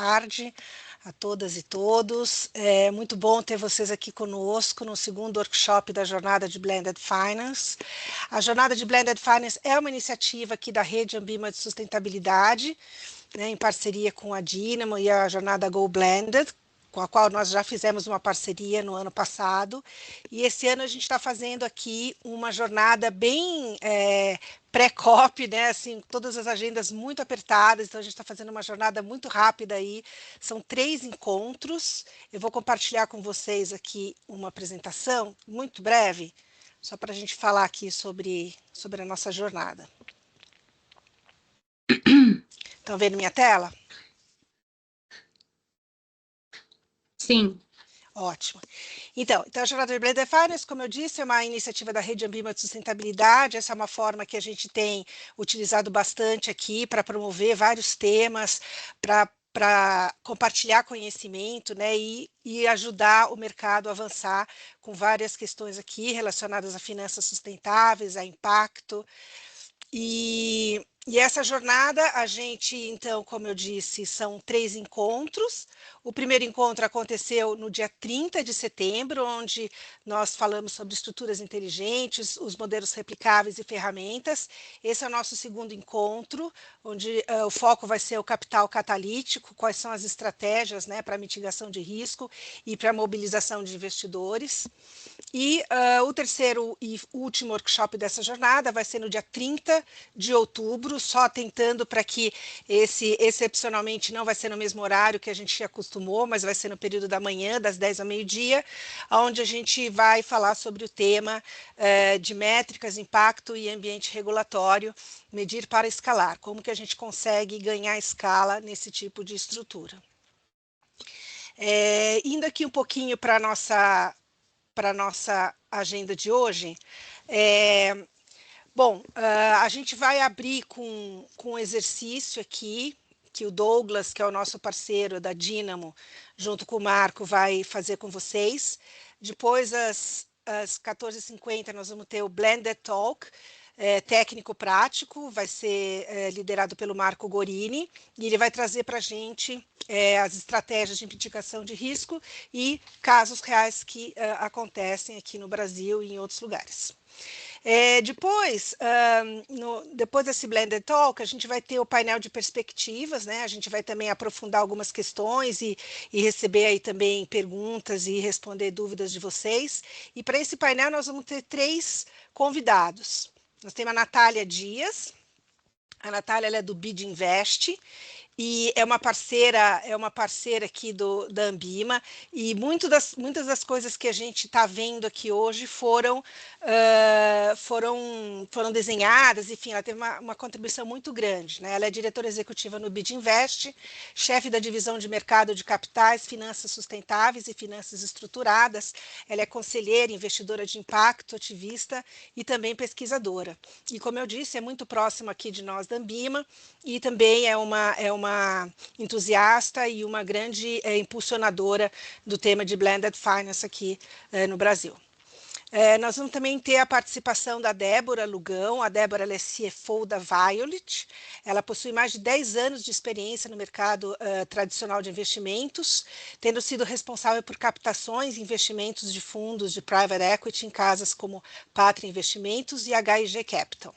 tarde a todas e todos. É muito bom ter vocês aqui conosco no segundo workshop da Jornada de Blended Finance. A Jornada de Blended Finance é uma iniciativa aqui da Rede Ambima de Sustentabilidade, né, em parceria com a Dynamo e a Jornada Go Blended, com a qual nós já fizemos uma parceria no ano passado, e esse ano a gente está fazendo aqui uma jornada bem pré-COP, né? Assim, todas as agendas muito apertadas, então a gente está fazendo uma jornada muito rápida aí. São 3 encontros. Eu vou compartilhar com vocês aqui uma apresentação muito breve, só para a gente falar aqui sobre a nossa jornada. Estão vendo minha tela? Sim. Ótimo. Então, a Jornada de Blended Finance, como eu disse, é uma iniciativa da Rede Ambima de Sustentabilidade. Essa é uma forma que a gente tem utilizado bastante aqui para promover vários temas, para compartilhar conhecimento, né, e ajudar o mercado a avançar com várias questões aqui relacionadas a finanças sustentáveis, a impacto. E essa jornada, a gente, então, como eu disse, são 3 encontros. O primeiro encontro aconteceu no dia 30 de setembro, onde nós falamos sobre estruturas inteligentes, os modelos replicáveis e ferramentas. Esse é o nosso segundo encontro, onde o foco vai ser o capital catalítico, quais são as estratégias, né, para mitigação de risco e para mobilização de investidores. E o terceiro e último workshop dessa jornada vai ser no dia 30 de outubro, só tentando para que esse, excepcionalmente, não vai ser no mesmo horário que a gente acostumou, mas vai ser no período da manhã, das 10 ao meio-dia, onde a gente vai falar sobre o tema de métricas, impacto e ambiente regulatório, medir para escalar, como que a gente consegue ganhar escala nesse tipo de estrutura. Indo aqui um pouquinho para a nossa agenda de hoje. Bom, a gente vai abrir com um exercício aqui, que o Douglas, que é o nosso parceiro da Dynamo, junto com o Marco, vai fazer com vocês. Depois, às 14h50, nós vamos ter o Blended Talk, técnico-prático, vai ser liderado pelo Marco Gorini, e ele vai trazer para a gente as estratégias de mitigação de risco e casos reais que acontecem aqui no Brasil e em outros lugares. Depois, depois desse Blended Talk, a gente vai ter o painel de perspectivas, né? A gente vai também aprofundar algumas questões e receber aí também perguntas e responder dúvidas de vocês. E para esse painel nós vamos ter 3 convidados. Nós temos a Natália Dias. A Natália, ela é do Bid Invest e é uma parceira aqui da Ambima, e muitas das coisas que a gente está vendo aqui hoje foram desenhadas, enfim, ela teve uma contribuição muito grande, né? Ela é diretora executiva no Bid Invest, chefe da divisão de mercado de capitais, finanças sustentáveis e finanças estruturadas, ela é conselheira, investidora de impacto, ativista e também pesquisadora. E como eu disse, é muito próxima aqui de nós da Ambima, e também é uma entusiasta e uma grande impulsionadora do tema de Blended Finance aqui no Brasil. Nós vamos também ter a participação da Débora Lugão. A Débora, ela é CFO da Violet. Ela possui mais de 10 anos de experiência no mercado tradicional de investimentos, tendo sido responsável por captações e investimentos de fundos de private equity em casas como Pátria Investimentos e HIG Capital.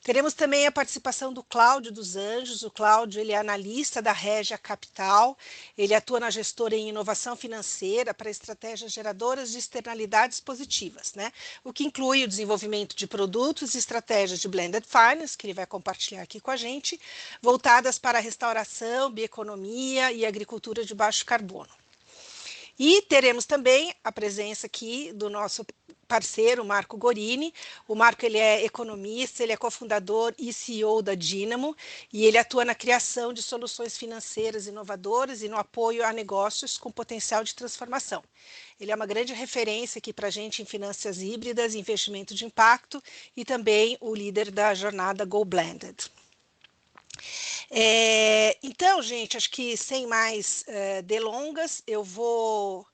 Teremos também a participação do Cláudio dos Anjos. O Cláudio, ele é analista da Regia Capital, ele atua na gestora em inovação financeira para estratégias geradoras de externalidades positivas, né? O que inclui o desenvolvimento de produtos e estratégias de Blended Finance, que ele vai compartilhar aqui com a gente, voltadas para a restauração, bioeconomia e agricultura de baixo carbono. E teremos também a presença aqui do nosso parceiro, Marco Gorini. O Marco, ele é economista, ele é cofundador e CEO da Dynamo, e ele atua na criação de soluções financeiras inovadoras e no apoio a negócios com potencial de transformação. Ele é uma grande referência aqui para a gente em finanças híbridas, investimento de impacto, e também o líder da jornada Go Blended. Então, gente, acho que sem mais delongas, eu vou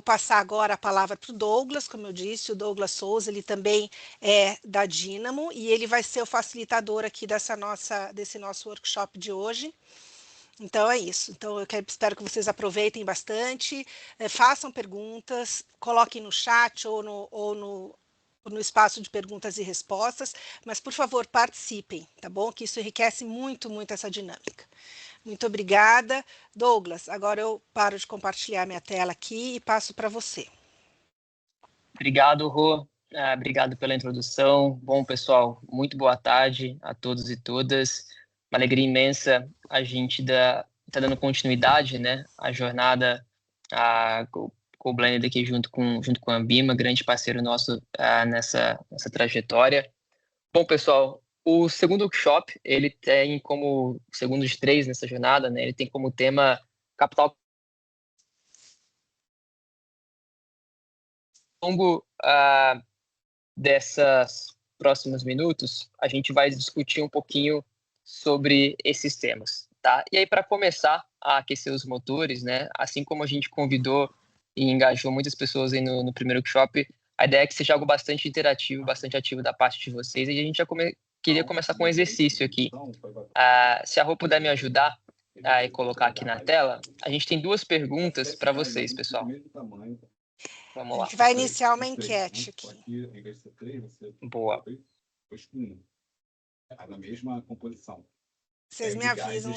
passar agora a palavra para o Douglas. Como eu disse, o Douglas Souza, ele também é da Dynamo, e ele vai ser o facilitador aqui desse nosso workshop de hoje. Então é isso. Então espero que vocês aproveitem bastante, façam perguntas, coloquem no chat ou no espaço de perguntas e respostas, mas por favor participem, tá bom? Que isso enriquece muito, muito essa dinâmica. Muito obrigada. Douglas, agora eu paro de compartilhar minha tela aqui e passo para você. Obrigado, Rô. Obrigado pela introdução. Bom, pessoal, muito boa tarde a todos e todas. Uma alegria imensa a gente tá dando continuidade, né, à jornada com o Blender aqui junto com a Ambima, grande parceiro nosso nessa trajetória. Bom, pessoal, o segundo workshop, ele tem como, segundo de três nessa jornada, né, ele tem como tema capital. Ao longo dessas próximos minutos, a gente vai discutir um pouquinho sobre esses temas, tá? E aí, para começar a aquecer os motores, né? Assim como a gente convidou e engajou muitas pessoas aí no primeiro workshop, a ideia é que seja algo bastante interativo, bastante ativo da parte de vocês. E a gente já queria começar com um exercício aqui. Se a Rô puder me ajudar e colocar aqui na tela, a gente tem duas perguntas para vocês, pessoal. Vamos lá. A gente vai iniciar uma enquete aqui. Boa. Na mesma composição. Vocês me avisam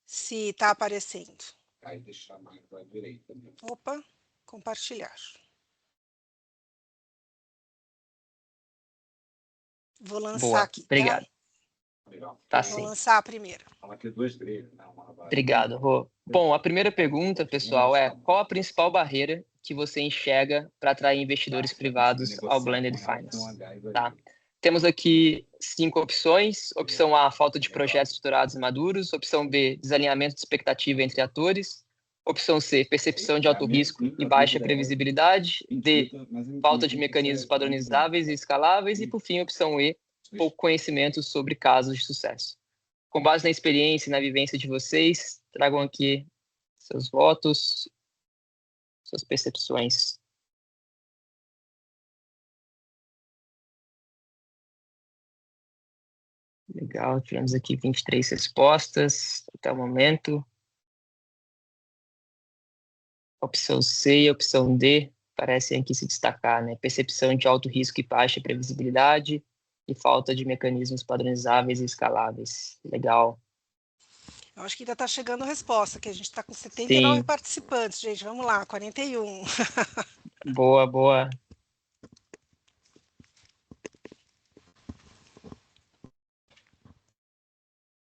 se está aparecendo. Aí deixar mais para a direita. Opa, compartilhar. Vou lançar Boa. aqui, Obrigado. tá? Tá Vou sim. lançar a primeira. Obrigado, Rô. Bom, a primeira pergunta, pessoal, é qual a principal barreira que você enxerga para atrair investidores privados ao Blended Finance? Tá? Temos aqui 5 opções. Opção A, falta de projetos estruturados e maduros. Opção B, desalinhamento de expectativa entre atores. Opção C, percepção de alto risco e baixa previsibilidade. D, falta de mecanismos padronizáveis e escaláveis. E, por fim, opção E, pouco conhecimento sobre casos de sucesso. Com base na experiência e na vivência de vocês, tragam aqui seus votos, suas percepções. Legal, tivemos aqui 23 respostas até o momento. Opção C e opção D parecem aqui se destacar, né? Percepção de alto risco e baixa previsibilidade e falta de mecanismos padronizáveis e escaláveis. Legal. Eu acho que ainda está chegando a resposta, que a gente está com 79 Sim. participantes, gente. Vamos lá, 41. Boa, boa.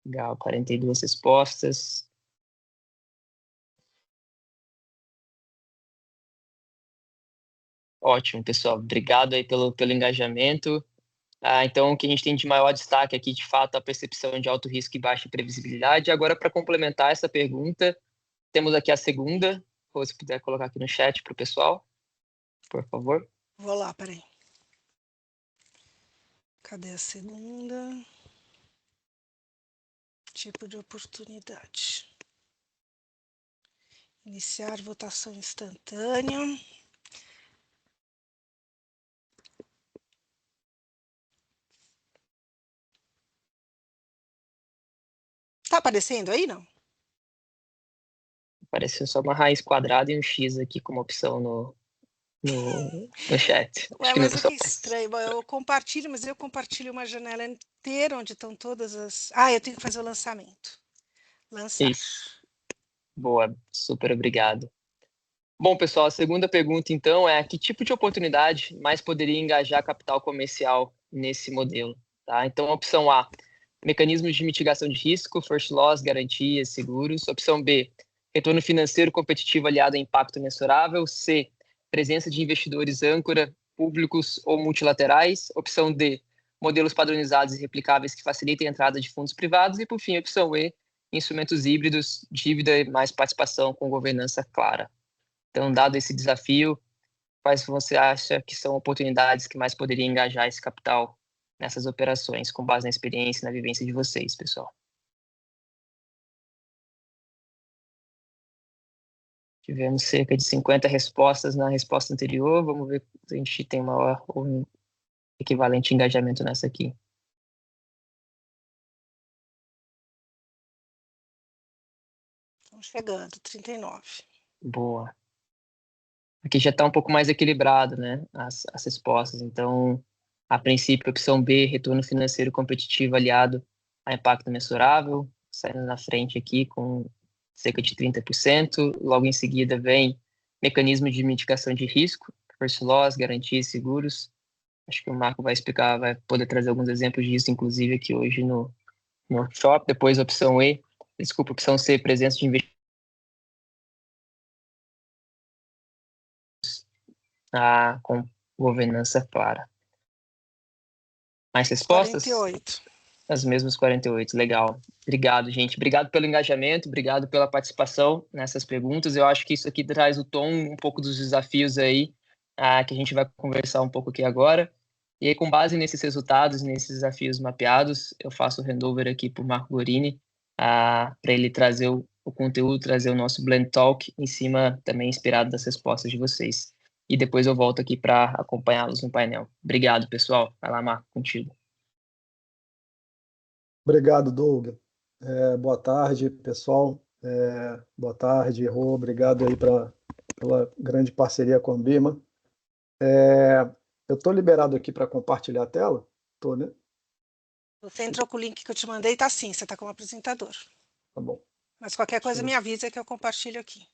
Legal, 42 respostas. Ótimo, pessoal. Obrigado aí pelo engajamento. Então, o que a gente tem de maior destaque aqui, de fato, a percepção de alto risco e baixa previsibilidade. Agora, para complementar essa pergunta, temos aqui a segunda. Ou se puder colocar aqui no chat para o pessoal, por favor. Vou lá, peraí. Cadê a segunda? Tipo de oportunidade. Iniciar votação instantânea. Tá aparecendo aí, não? Apareceu só uma raiz quadrada e um X aqui como opção no chat. Ué, mas que estranho. Eu compartilho, mas eu compartilho uma janela inteira onde estão todas as... eu tenho que fazer o lançamento. Lançar. Isso. Boa, super obrigado. Bom, pessoal, a segunda pergunta, então, é que tipo de oportunidade mais poderia engajar capital comercial nesse modelo? Tá? Então, opção A, mecanismos de mitigação de risco, first loss, garantias, seguros. Opção B, retorno financeiro competitivo aliado a impacto mensurável. C, presença de investidores âncora, públicos ou multilaterais. Opção D, modelos padronizados e replicáveis que facilitem a entrada de fundos privados. E, por fim, opção E, instrumentos híbridos, dívida e mais participação com governança clara. Então, dado esse desafio, quais você acha que são oportunidades que mais poderiam engajar esse capital nessas operações, com base na experiência e na vivência de vocês, pessoal? Tivemos cerca de 50 respostas na resposta anterior. Vamos ver se a gente tem maior ou um equivalente engajamento nessa aqui. Estamos chegando, 39. Boa. Aqui já está um pouco mais equilibrado, né? As respostas. Então, a princípio, opção B, retorno financeiro competitivo aliado a impacto mensurável, saindo na frente aqui com cerca de 30%. Logo em seguida vem mecanismo de mitigação de risco, first loss, garantias e seguros. Acho que o Marco vai explicar, vai poder trazer alguns exemplos disso, inclusive aqui hoje no workshop. Depois, opção C, presença de investimentos com governança clara. Mais respostas? 48. As mesmas 48, legal. Obrigado, gente. Obrigado pelo engajamento, obrigado pela participação nessas perguntas. Eu acho que isso aqui traz o tom um pouco dos desafios aí que a gente vai conversar um pouco aqui agora. E aí, com base nesses resultados, nesses desafios mapeados, eu faço o handover aqui para o Marco Gorini, para ele trazer o conteúdo, trazer o nosso Blend Talk em cima, também inspirado das respostas de vocês. E depois eu volto aqui para acompanhá-los no painel. Obrigado, pessoal. Vai lá, Marco, contigo. Obrigado, Doug. Boa tarde, pessoal. Boa tarde, Rô. Obrigado aí pela grande parceria com a Ambima. Eu estou liberado aqui para compartilhar a tela? Estou, né? Você entrou com o link que eu te mandei, tá sim, você está como apresentador. Tá bom. Mas qualquer coisa Sim. me avisa que eu compartilho aqui.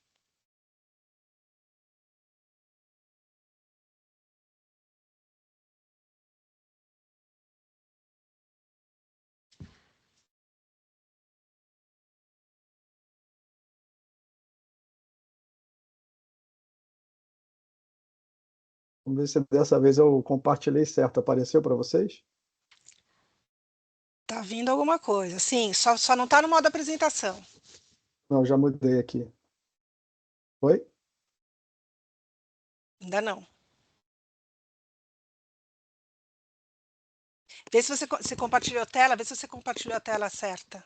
Vamos ver se dessa vez eu compartilhei certo. Apareceu para vocês? Tá vindo alguma coisa. Sim, só não está no modo apresentação. Não, já mudei aqui. Oi? Ainda não. Vê se você compartilhou a tela, vê se você compartilhou a tela certa.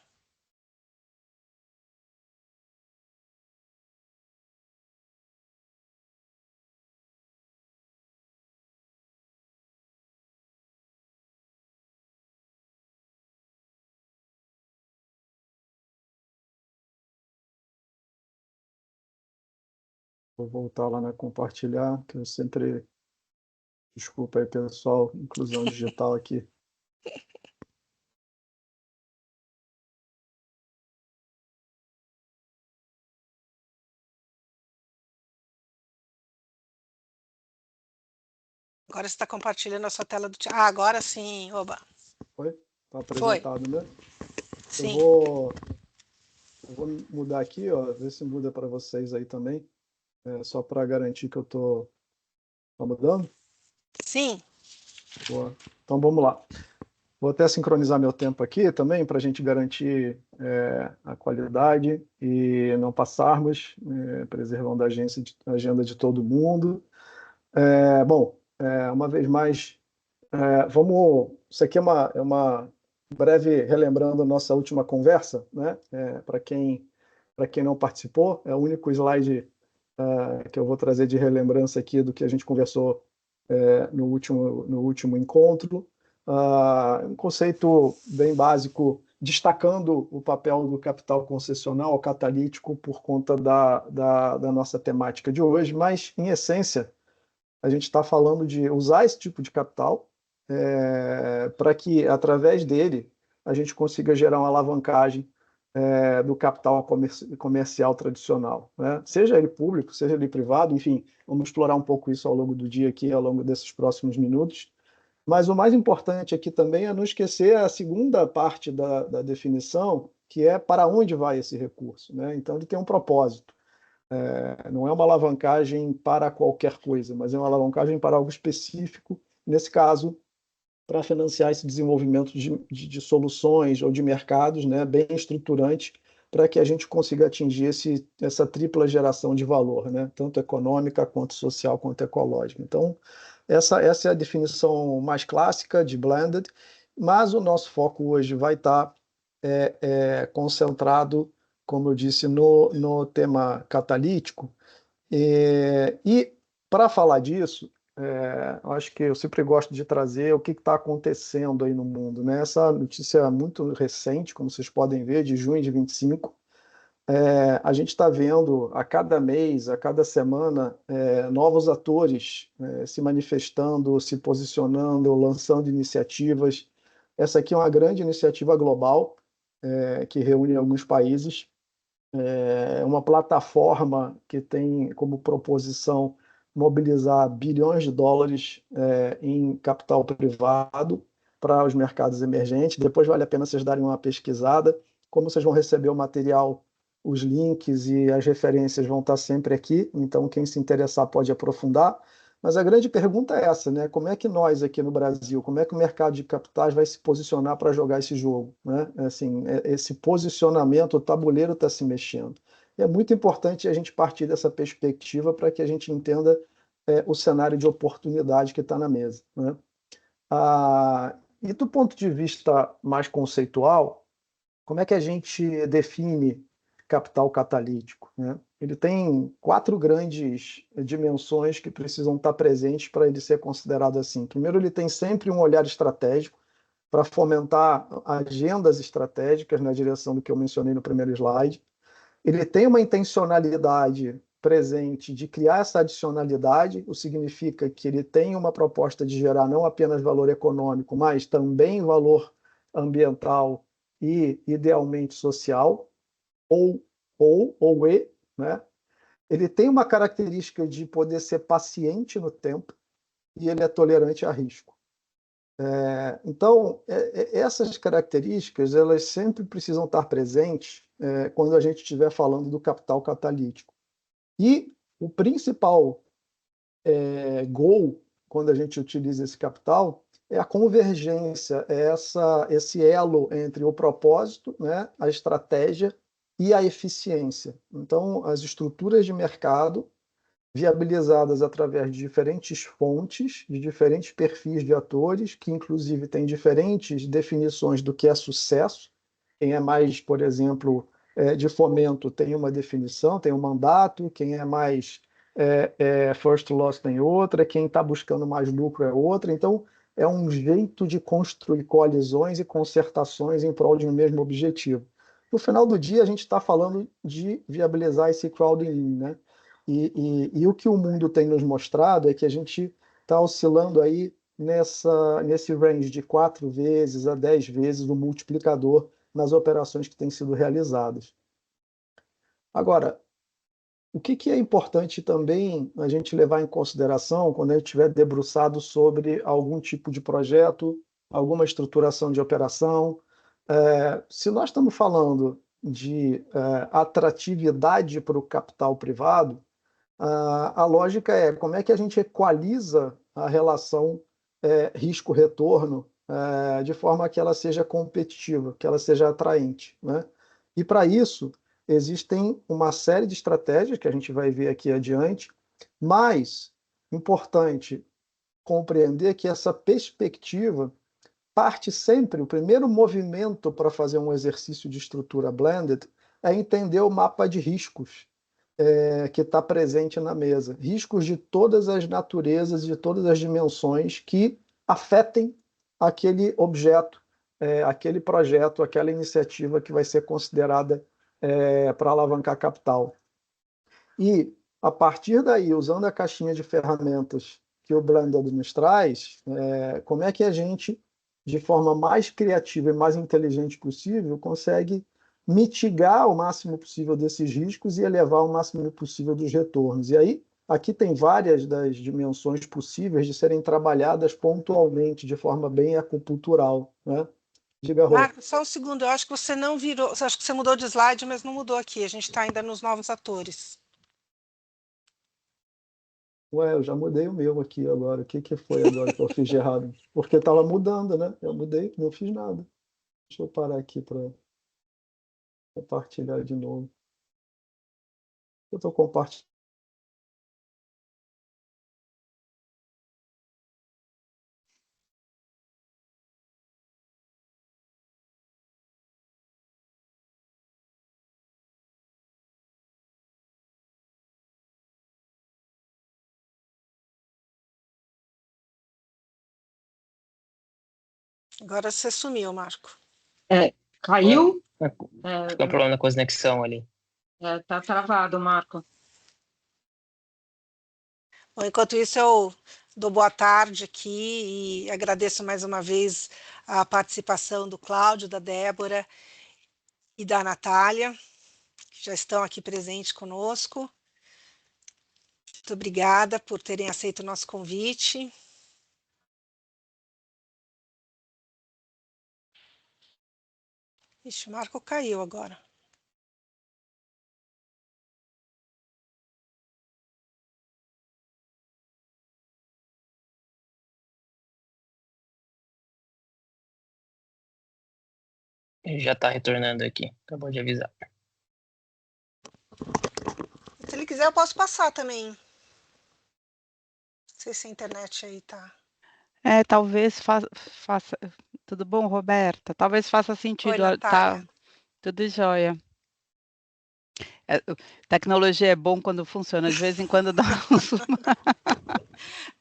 Vou voltar lá na compartilhar, que eu sempre... Desculpa aí, pessoal. Inclusão digital aqui. Agora você está compartilhando a sua tela do... Ah, agora sim, oba. Foi? Está apresentado, né? Sim. Eu vou mudar aqui, ó, ver se muda para vocês aí também, só para garantir que eu estou mudando. Sim. Boa. Então vamos lá. Vou até sincronizar meu tempo aqui também para a gente garantir a qualidade e não passarmos, preservando a agenda de todo mundo. Uma vez mais, isso aqui é uma breve relembrando a nossa última conversa, né? Para quem não participou, é o único slide que eu vou trazer de relembrança aqui do que a gente conversou no último encontro. Um conceito bem básico, destacando o papel do capital concessional catalítico por conta da nossa temática de hoje, mas, em essência, a gente está falando de usar esse tipo de capital para que, através dele, a gente consiga gerar uma alavancagem do capital comercial tradicional, né? Seja ele público, seja ele privado, enfim, vamos explorar um pouco isso ao longo do dia aqui, ao longo desses próximos minutos. Mas o mais importante aqui também é não esquecer a segunda parte da definição, que é para onde vai esse recurso, né? Então, ele tem um propósito. Não é uma alavancagem para qualquer coisa, mas é uma alavancagem para algo específico, nesse caso, para financiar esse desenvolvimento de soluções ou de mercados, né, bem estruturantes, para que a gente consiga atingir essa tripla geração de valor, né, tanto econômica, quanto social, quanto ecológica. Então, essa é a definição mais clássica de blended, mas o nosso foco hoje vai estar concentrado, como eu disse, no tema catalítico. E para falar disso, eu acho que eu sempre gosto de trazer o que está acontecendo aí no mundo, né? Essa notícia é muito recente, como vocês podem ver, de junho de 25, A gente está vendo a cada mês, a cada semana, novos atores se manifestando, se posicionando, lançando iniciativas. Essa aqui é uma grande iniciativa global, que reúne alguns países. É uma plataforma que tem como proposição mobilizar bilhões de dólares em capital privado para os mercados emergentes. Depois vale a pena vocês darem uma pesquisada. Como vocês vão receber o material, os links e as referências vão estar sempre aqui, então quem se interessar pode aprofundar. Mas a grande pergunta é essa, né? Como é que nós aqui no Brasil, como é que o mercado de capitais vai se posicionar para jogar esse jogo, né? Assim, esse posicionamento, o tabuleiro está se mexendo. E é muito importante a gente partir dessa perspectiva para que a gente entenda o cenário de oportunidade que está na mesa, né? E do ponto de vista mais conceitual, como é que a gente define capital catalítico, né? Ele tem 4 grandes dimensões que precisam estar presentes para ele ser considerado assim. Primeiro, ele tem sempre um olhar estratégico para fomentar agendas estratégicas na direção do que eu mencionei no primeiro slide. Ele tem uma intencionalidade presente de criar essa adicionalidade, o que significa que ele tem uma proposta de gerar não apenas valor econômico, mas também valor ambiental e, idealmente, social, ou né? Ele tem uma característica de poder ser paciente no tempo e ele é tolerante a risco. Então, essas características, elas sempre precisam estar presentes quando a gente estiver falando do capital catalítico. E o principal goal, quando a gente utiliza esse capital, é a convergência, esse elo entre o propósito, né, a estratégia e a eficiência. Então, as estruturas de mercado viabilizadas através de diferentes fontes, de diferentes perfis de atores, que inclusive têm diferentes definições do que é sucesso. Quem é mais, por exemplo, de fomento tem uma definição, tem um mandato, quem é mais first loss tem outra, quem está buscando mais lucro é outra. Então, é um jeito de construir coalizões e concertações em prol de um mesmo objetivo. No final do dia, a gente está falando de viabilizar esse crowding in, né? E o que o mundo tem nos mostrado é que a gente está oscilando aí nesse range de 4 vezes a 10 vezes o multiplicador nas operações que têm sido realizadas. Agora, o que é importante também a gente levar em consideração quando a gente estiver debruçado sobre algum tipo de projeto, alguma estruturação de operação? Se nós estamos falando de atratividade para o capital privado, a lógica é como é que a gente equaliza a relação risco-retorno de forma que ela seja competitiva, que ela seja atraente, né? E para isso, existem uma série de estratégias que a gente vai ver aqui adiante, mas importante compreender que essa perspectiva parte sempre, o primeiro movimento para fazer um exercício de estrutura blended é entender o mapa de riscos que está presente na mesa. Riscos de todas as naturezas, de todas as dimensões que afetem aquele objeto, aquele projeto, aquela iniciativa que vai ser considerada para alavancar capital. E, a partir daí, usando a caixinha de ferramentas que o Blended nos traz, como é que a gente, de forma mais criativa e mais inteligente possível, consegue mitigar o máximo possível desses riscos e elevar o máximo possível dos retornos. E aí, aqui tem várias das dimensões possíveis de serem trabalhadas pontualmente, de forma bem acupuntural, né? Diga, Rô. Marco, só um segundo, eu acho que você não virou, acho que você mudou de slide, mas não mudou aqui, a gente está ainda nos novos atores. Ué, eu já mudei o meu aqui agora. O que foi agora que eu fiz de errado? Porque estava mudando, né? Eu mudei, não fiz nada. Deixa eu parar aqui para compartilhar de novo. Eu estou compartilhando. Agora você sumiu, Marco. Caiu. Tem um problema na conexão ali. Tá travado, Marco. Bom, enquanto isso, eu dou boa tarde aqui e agradeço mais uma vez a participação do Cláudio, da Débora e da Natália, que já estão aqui presentes conosco. Muito obrigada por terem aceito o nosso convite. Ixi, o Marco caiu agora. Ele já está retornando aqui. Acabou de avisar. Se ele quiser, eu posso passar também. Não sei se a internet aí tá. Talvez faça. Tudo bom, Roberta? Talvez faça Oi, sentido, Natália. tá tudo jóia. Tecnologia é bom quando funciona, de vez em quando dá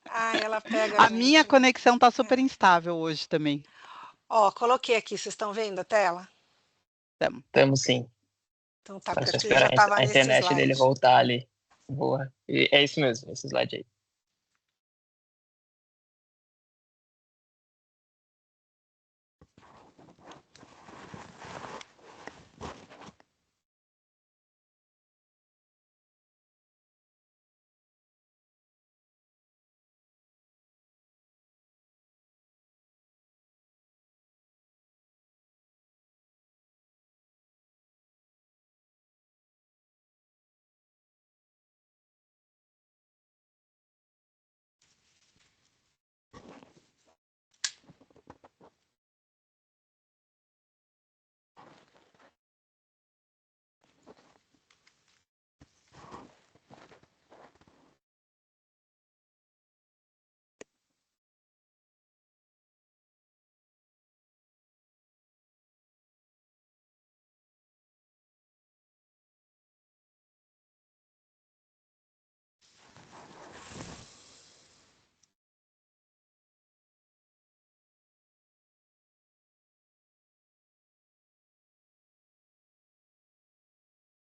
Ah, ela pega a A minha gente, né? conexão tá super instável hoje também. Ó, coloquei aqui, vocês estão vendo a tela? Então, Estamos sim. Então tá, Agora porque só acho que ele já esperar estava a nesse internet dele slide. voltar ali. Boa. E é isso mesmo, esse slide aí.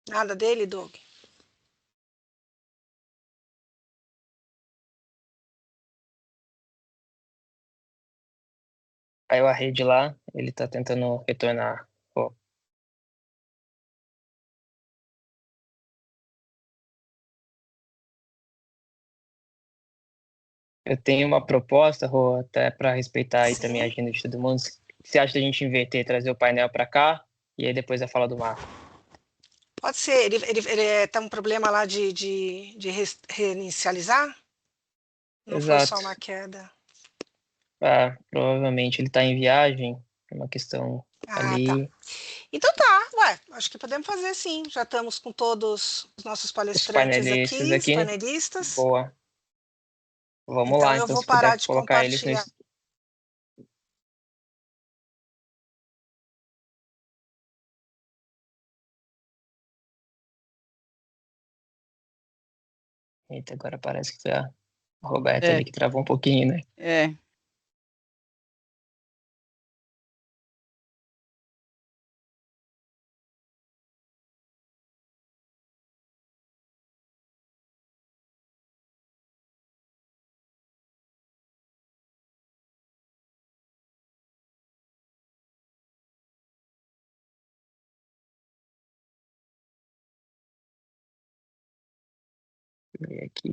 Nada dele, Doug? Caiu a rede lá, ele tá tentando retornar. Pô, eu tenho uma proposta, Rô, até para respeitar aí também a Sim. agenda de todo mundo. O que você acha da gente inverter, trazer o painel para cá e aí depois a fala do Marco? Pode ser. Ele tá um problema lá de reinicializar? Não foi só Exato. uma queda. Ah, provavelmente ele está em viagem, é uma questão Ah, tá. ali. Então tá, ué, acho que podemos fazer sim. Já estamos com todos os nossos Os palestrantes painelistas aqui, os aqui, né? panelistas. Boa. Vamos Então lá, eu então vou se parar puder de colocar eles compartilhar. nesse. Eita, agora parece que foi a Roberta é, ali que travou um pouquinho, né? é. Deixa eu ver aqui.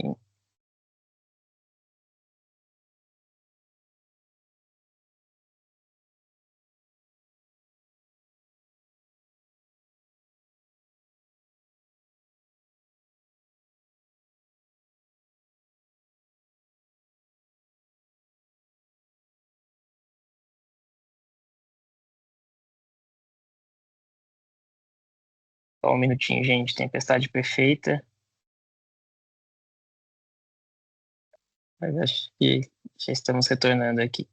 Só um minutinho, gente. Tempestade perfeita. Mas acho que já estamos retornando aqui.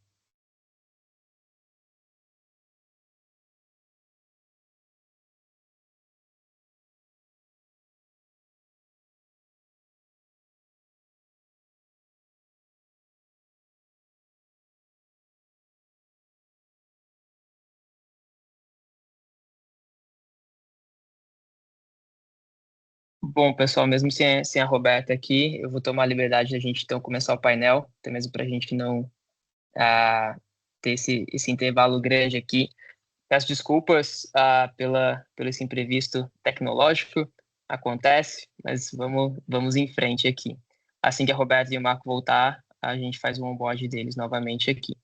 Bom, pessoal, mesmo sem a Roberta aqui, eu vou tomar a liberdade de a gente, então, começar o painel, até mesmo para a gente não ter esse intervalo grande aqui. Peço desculpas pelo esse imprevisto tecnológico, acontece, mas vamos em frente aqui. Assim que a Roberta e o Marco voltar, a gente faz o onboard deles novamente aqui.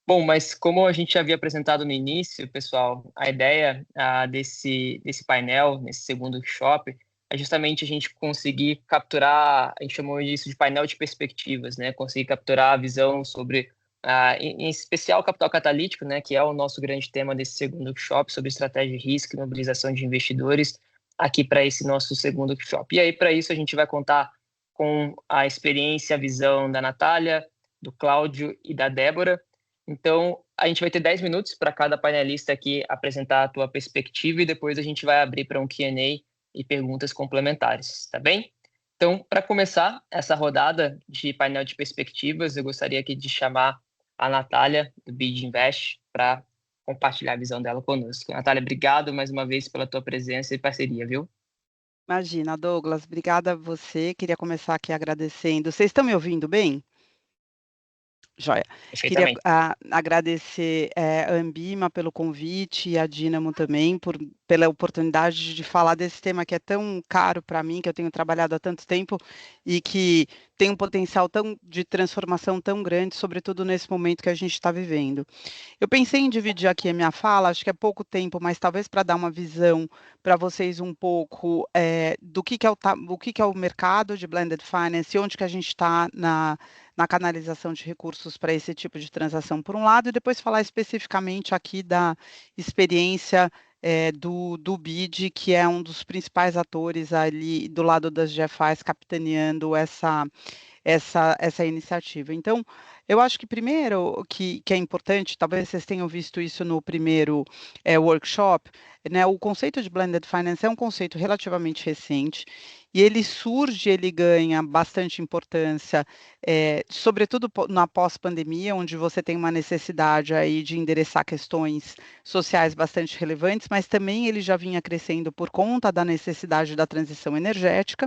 Bom, mas como a gente havia apresentado no início, pessoal, a ideia desse painel, nesse segundo workshop, é justamente a gente conseguir capturar, a gente chamou isso de painel de perspectivas, né? Conseguir capturar a visão sobre, em especial, o capital catalítico, né? Que é o nosso grande tema desse segundo workshop, sobre estratégia de risco e mobilização de investidores, aqui para esse nosso segundo workshop. E aí, para isso, a gente vai contar com a experiência e a visão da Natália, do Cláudio e da Débora. Então, a gente vai ter 10 minutos para cada painelista aqui apresentar a tua perspectiva e depois a gente vai abrir para um Q&A e perguntas complementares, tá bem? Então, para começar essa rodada de painel de perspectivas, eu gostaria aqui de chamar a Natália, do BID Invest, para compartilhar a visão dela conosco. Natália, obrigado mais uma vez pela tua presença e parceria, viu? Imagina, Douglas, obrigada a você. Queria começar aqui agradecendo. Vocês estão me ouvindo bem? Joia. Queria Perfeitamente. agradecer a Ambima pelo convite e a Dínamo também pela oportunidade de falar desse tema que é tão caro para mim, que eu tenho trabalhado há tanto tempo e que tem um potencial de transformação tão grande, sobretudo nesse momento que a gente está vivendo. Eu pensei em dividir aqui a minha fala, acho que é pouco tempo, mas talvez para dar uma visão para vocês um pouco do que é o mercado de Blended Finance e onde que a gente está na canalização de recursos para esse tipo de transação, por um lado, e depois falar especificamente aqui da experiência do BID, que é um dos principais atores ali do lado das GFIs, capitaneando essa iniciativa. Então, eu acho que primeiro que é importante, talvez vocês tenham visto isso no primeiro workshop, né, o conceito de Blended Finance é um conceito relativamente recente, e ele ganha bastante importância, sobretudo na pós-pandemia, onde você tem uma necessidade aí de endereçar questões sociais bastante relevantes, mas também ele já vinha crescendo por conta da necessidade da transição energética.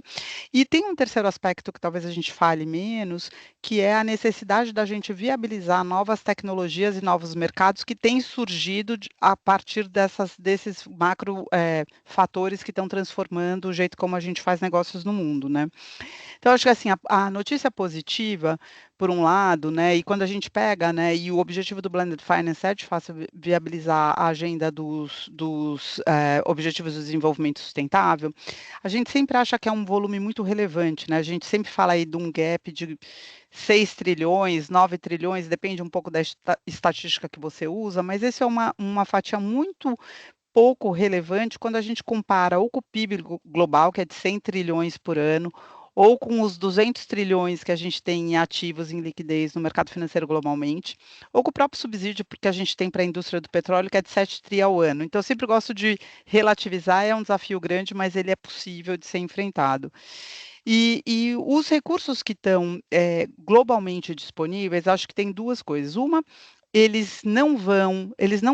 E tem um terceiro aspecto que talvez a gente fale menos, que é a necessidade da gente viabilizar novas tecnologias e novos mercados que têm surgido a partir desses macro fatores que estão transformando o jeito como a gente faz negócios no mundo, né? Então, acho que assim, a notícia positiva, por um lado, né, e quando a gente pega, né, e o objetivo do Blended Finance é de fato viabilizar a agenda dos Objetivos de Desenvolvimento Sustentável, a gente sempre acha que é um volume muito relevante, né? A gente sempre fala aí de um gap de 6 trilhões, 9 trilhões, depende um pouco da estatística que você usa, mas esse é uma fatia muito pouco relevante quando a gente compara ou com o PIB global, que é de 100 trilhões por ano, ou com os 200 trilhões que a gente tem em ativos em liquidez no mercado financeiro globalmente, ou com o próprio subsídio que a gente tem para a indústria do petróleo, que é de 7 tri ao ano. Então, eu sempre gosto de relativizar, é um desafio grande, mas ele é possível de ser enfrentado. E os recursos que estão globalmente disponíveis, acho que tem duas coisas. Uma, eles não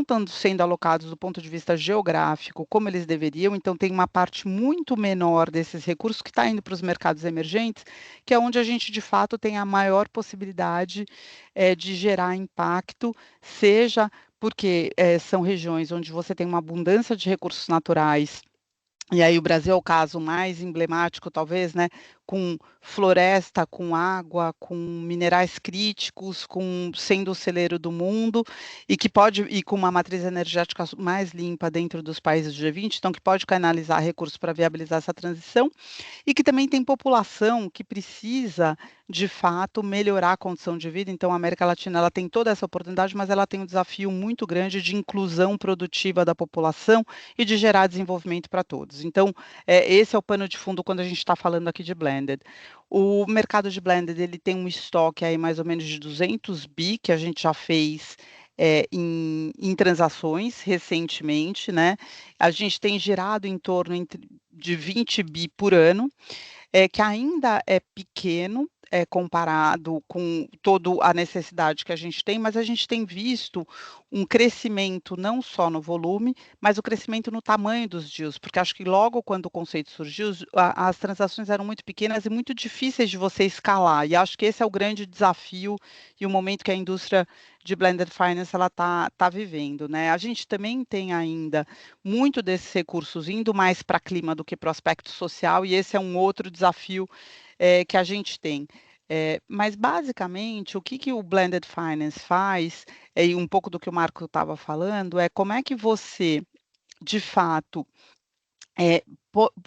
estão sendo alocados do ponto de vista geográfico como eles deveriam, então tem uma parte muito menor desses recursos que está indo para os mercados emergentes, que é onde a gente de fato tem a maior possibilidade de gerar impacto, seja porque são regiões onde você tem uma abundância de recursos naturais. E aí o Brasil é o caso mais emblemático, talvez, né? Com floresta, com água, com minerais críticos, sendo o celeiro do mundo, e com uma matriz energética mais limpa dentro dos países do G20, então que pode canalizar recursos para viabilizar essa transição, e que também tem população que precisa, de fato, melhorar a condição de vida. Então, a América Latina ela tem toda essa oportunidade, mas ela tem um desafio muito grande de inclusão produtiva da população e de gerar desenvolvimento para todos. Então, esse é o pano de fundo quando a gente está falando aqui de Blended. O mercado de Blended ele tem um estoque aí mais ou menos de 200 bi que a gente já fez em transações recentemente, né? A gente tem gerado em torno de 20 bi por ano, que ainda é pequeno, comparado com toda a necessidade que a gente tem, mas a gente tem visto um crescimento não só no volume, mas o crescimento no tamanho dos deals, porque acho que logo quando o conceito surgiu, as transações eram muito pequenas e muito difíceis de você escalar, e acho que esse é o grande desafio e o momento que a indústria de blended finance ela tá vivendo, né? A gente também tem ainda muito desses recursos indo mais para clima do que para o aspecto social, e esse é um outro desafio que a gente tem. Mas, basicamente, o que o Blended Finance faz, e um pouco do que o Marco estava falando, é como é que você, de fato,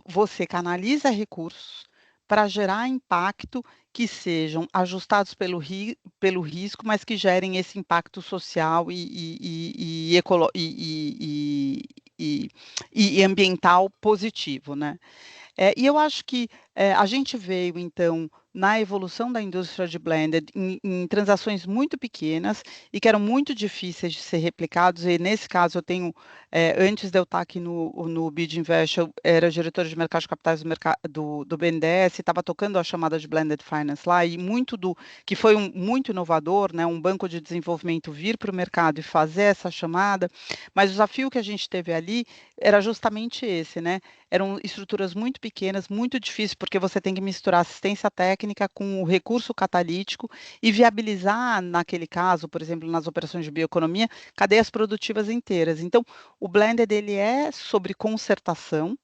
você canaliza recursos para gerar impacto que sejam ajustados pelo risco, mas que gerem esse impacto social e ambiental positivo, né? E eu acho que a gente veio, então, na evolução da indústria de blended em transações muito pequenas e que eram muito difíceis de ser replicados, e nesse caso eu tenho, antes de eu estar aqui no BID Invest, eu era diretora de mercado de capitais do BNDES, estava tocando a chamada de blended finance lá, e muito que foi muito inovador, né, um banco de desenvolvimento vir para o mercado e fazer essa chamada, mas o desafio que a gente teve ali era justamente esse, né? Eram estruturas muito pequenas, muito difíceis, porque você tem que misturar assistência técnica com o recurso catalítico e viabilizar, naquele caso, por exemplo, nas operações de bioeconomia, cadeias produtivas inteiras. Então, o blended ele é sobre concertação,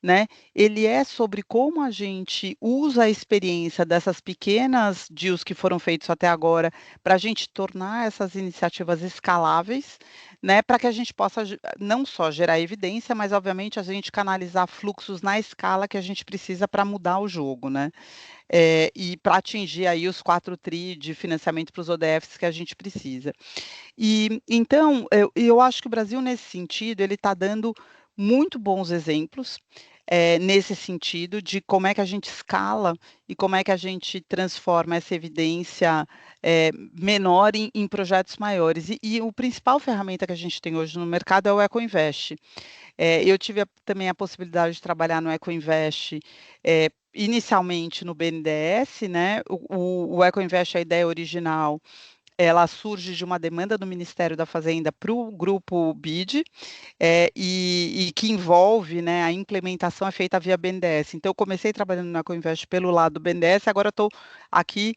né? Ele é sobre como a gente usa a experiência dessas pequenas deals que foram feitos até agora para a gente tornar essas iniciativas escaláveis, né? Para que a gente possa não só gerar evidência, mas obviamente a gente canalizar fluxos na escala que a gente precisa para mudar o jogo, né? E para atingir aí os 4 tri de financiamento para os ODFs que a gente precisa. E então eu acho que o Brasil, nesse sentido, ele está dando muito bons exemplos nesse sentido de como é que a gente escala e como é que a gente transforma essa evidência menor em projetos maiores. E a principal ferramenta que a gente tem hoje no mercado é o EcoInvest. Eu tive também a possibilidade de trabalhar no EcoInvest inicialmente no BNDES, né? O EcoInvest, a ideia original, ela surge de uma demanda do Ministério da Fazenda para o grupo BID, e que envolve, né, a implementação é feita via BNDES. Então, eu comecei trabalhando no EcoInvest pelo lado do BNDES, agora estou aqui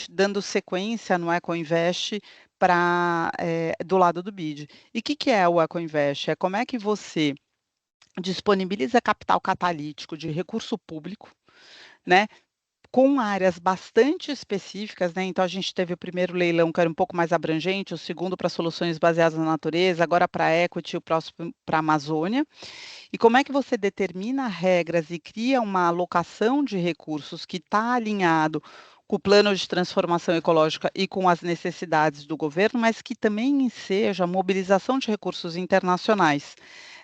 dando sequência no EcoInvest do lado do BID. E o que é o EcoInvest? É como é que você disponibiliza capital catalítico de recurso público, né, com áreas bastante específicas, né? Então, a gente teve o primeiro leilão que era um pouco mais abrangente, o segundo para soluções baseadas na natureza, agora para equity, o próximo para a Amazônia. E como é que você determina regras e cria uma alocação de recursos que está alinhado com o plano de transformação ecológica e com as necessidades do governo, mas que também seja a mobilização de recursos internacionais,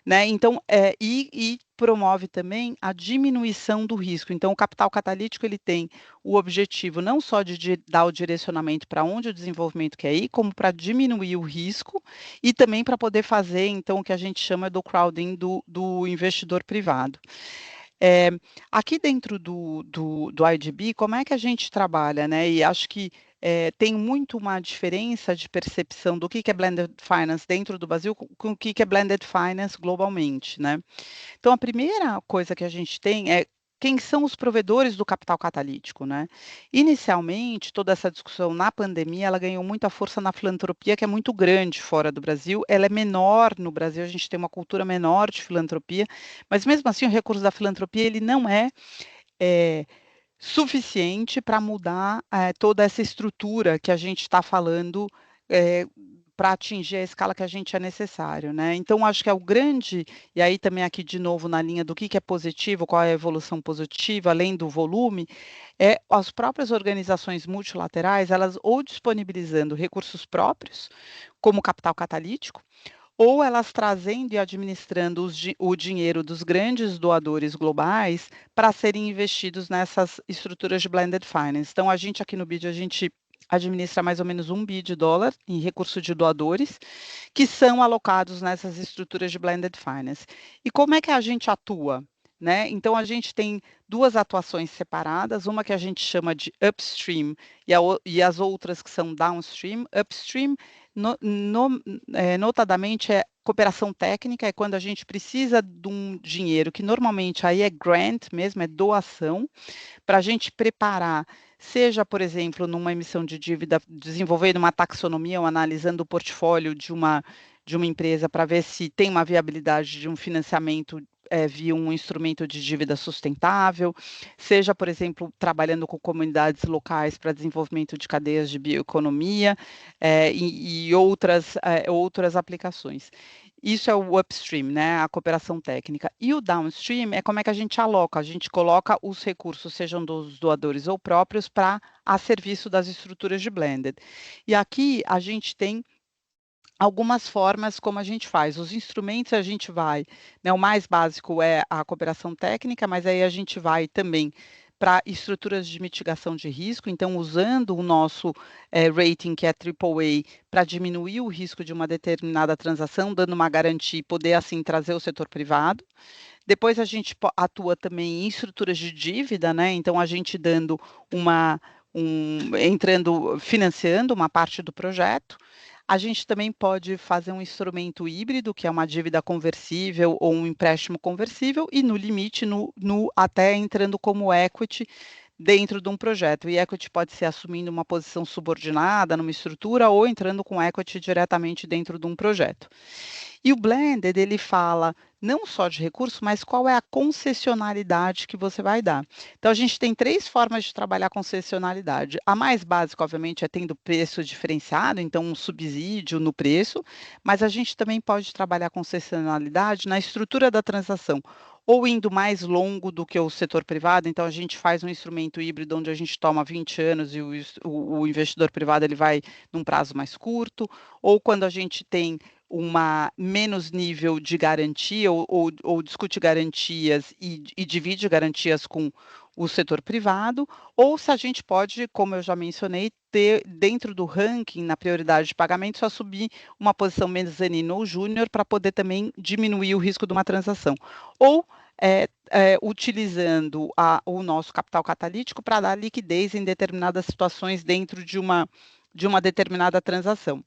né? Então, e promove também a diminuição do risco. Então, o capital catalítico ele tem o objetivo não só de dar o direcionamento para onde o desenvolvimento quer ir, como para diminuir o risco e também para poder fazer, então, o que a gente chama do crowding do investidor privado. Aqui dentro do IDB, como é que a gente trabalha, né? E acho que tem muito uma diferença de percepção do que é blended finance dentro do Brasil com o que é blended finance globalmente, né? Então, a primeira coisa que a gente tem é quem são os provedores do capital catalítico, né? Inicialmente, toda essa discussão na pandemia, ela ganhou muita força na filantropia, que é muito grande fora do Brasil. Ela é menor no Brasil, a gente tem uma cultura menor de filantropia, mas mesmo assim o recurso da filantropia, ele não é suficiente para mudar toda essa estrutura que a gente está falando para atingir a escala que a gente é necessário, né? Então, acho que é o grande, e aí também aqui de novo na linha do que é positivo, qual é a evolução positiva, além do volume, as próprias organizações multilaterais, elas ou disponibilizando recursos próprios, como capital catalítico, ou elas trazendo e administrando o dinheiro dos grandes doadores globais para serem investidos nessas estruturas de blended finance. Então, a gente aqui no BID, a gente administra mais ou menos $1 bilhão em recurso de doadores, que são alocados nessas estruturas de blended finance. E como é que a gente atua? né? Então, a gente tem duas atuações separadas, uma que a gente chama de upstream e as outras que são downstream. Upstream, notadamente, é cooperação técnica, é quando a gente precisa de um dinheiro, que normalmente aí é grant mesmo, é doação, para a gente preparar, seja, por exemplo, numa emissão de dívida, desenvolvendo uma taxonomia ou analisando o portfólio de uma empresa para ver se tem uma viabilidade de um financiamento via um instrumento de dívida sustentável, seja, por exemplo, trabalhando com comunidades locais para desenvolvimento de cadeias de bioeconomia e outras aplicações. Isso é o upstream, né, a cooperação técnica. E o downstream é como é que a gente aloca, a gente coloca os recursos, sejam dos doadores ou próprios, a serviço das estruturas de blended. E aqui a gente tem algumas formas como a gente faz. Os instrumentos a gente vai, né, o mais básico é a cooperação técnica, mas aí a gente vai também para estruturas de mitigação de risco, então usando o nosso rating, que é AAA, para diminuir o risco de uma determinada transação, dando uma garantia e poder, assim, trazer o setor privado. Depois a gente atua também em estruturas de dívida, né? Então a gente dando financiando uma parte do projeto. A gente também pode fazer um instrumento híbrido, que é uma dívida conversível ou um empréstimo conversível, e no limite, até entrando como equity dentro de um projeto. E equity pode ser assumindo uma posição subordinada numa estrutura ou entrando com equity diretamente dentro de um projeto. E o blended, ele fala não só de recurso, mas qual é a concessionalidade que você vai dar. Então, a gente tem 3 formas de trabalhar concessionalidade. A mais básica, obviamente, é tendo preço diferenciado, então um subsídio no preço, mas a gente também pode trabalhar concessionalidade na estrutura da transação, ou indo mais longo do que o setor privado, então a gente faz um instrumento híbrido onde a gente toma 20 anos e o investidor privado ele vai num prazo mais curto, ou quando a gente tem uma menos nível de garantia ou discute garantias e divide garantias com o setor privado, ou se a gente pode, como eu já mencionei, ter dentro do ranking, na prioridade de pagamento, só subir uma posição mezanino ou júnior para poder também diminuir o risco de uma transação. Ou utilizando o nosso capital catalítico para dar liquidez em determinadas situações dentro de uma determinada transação.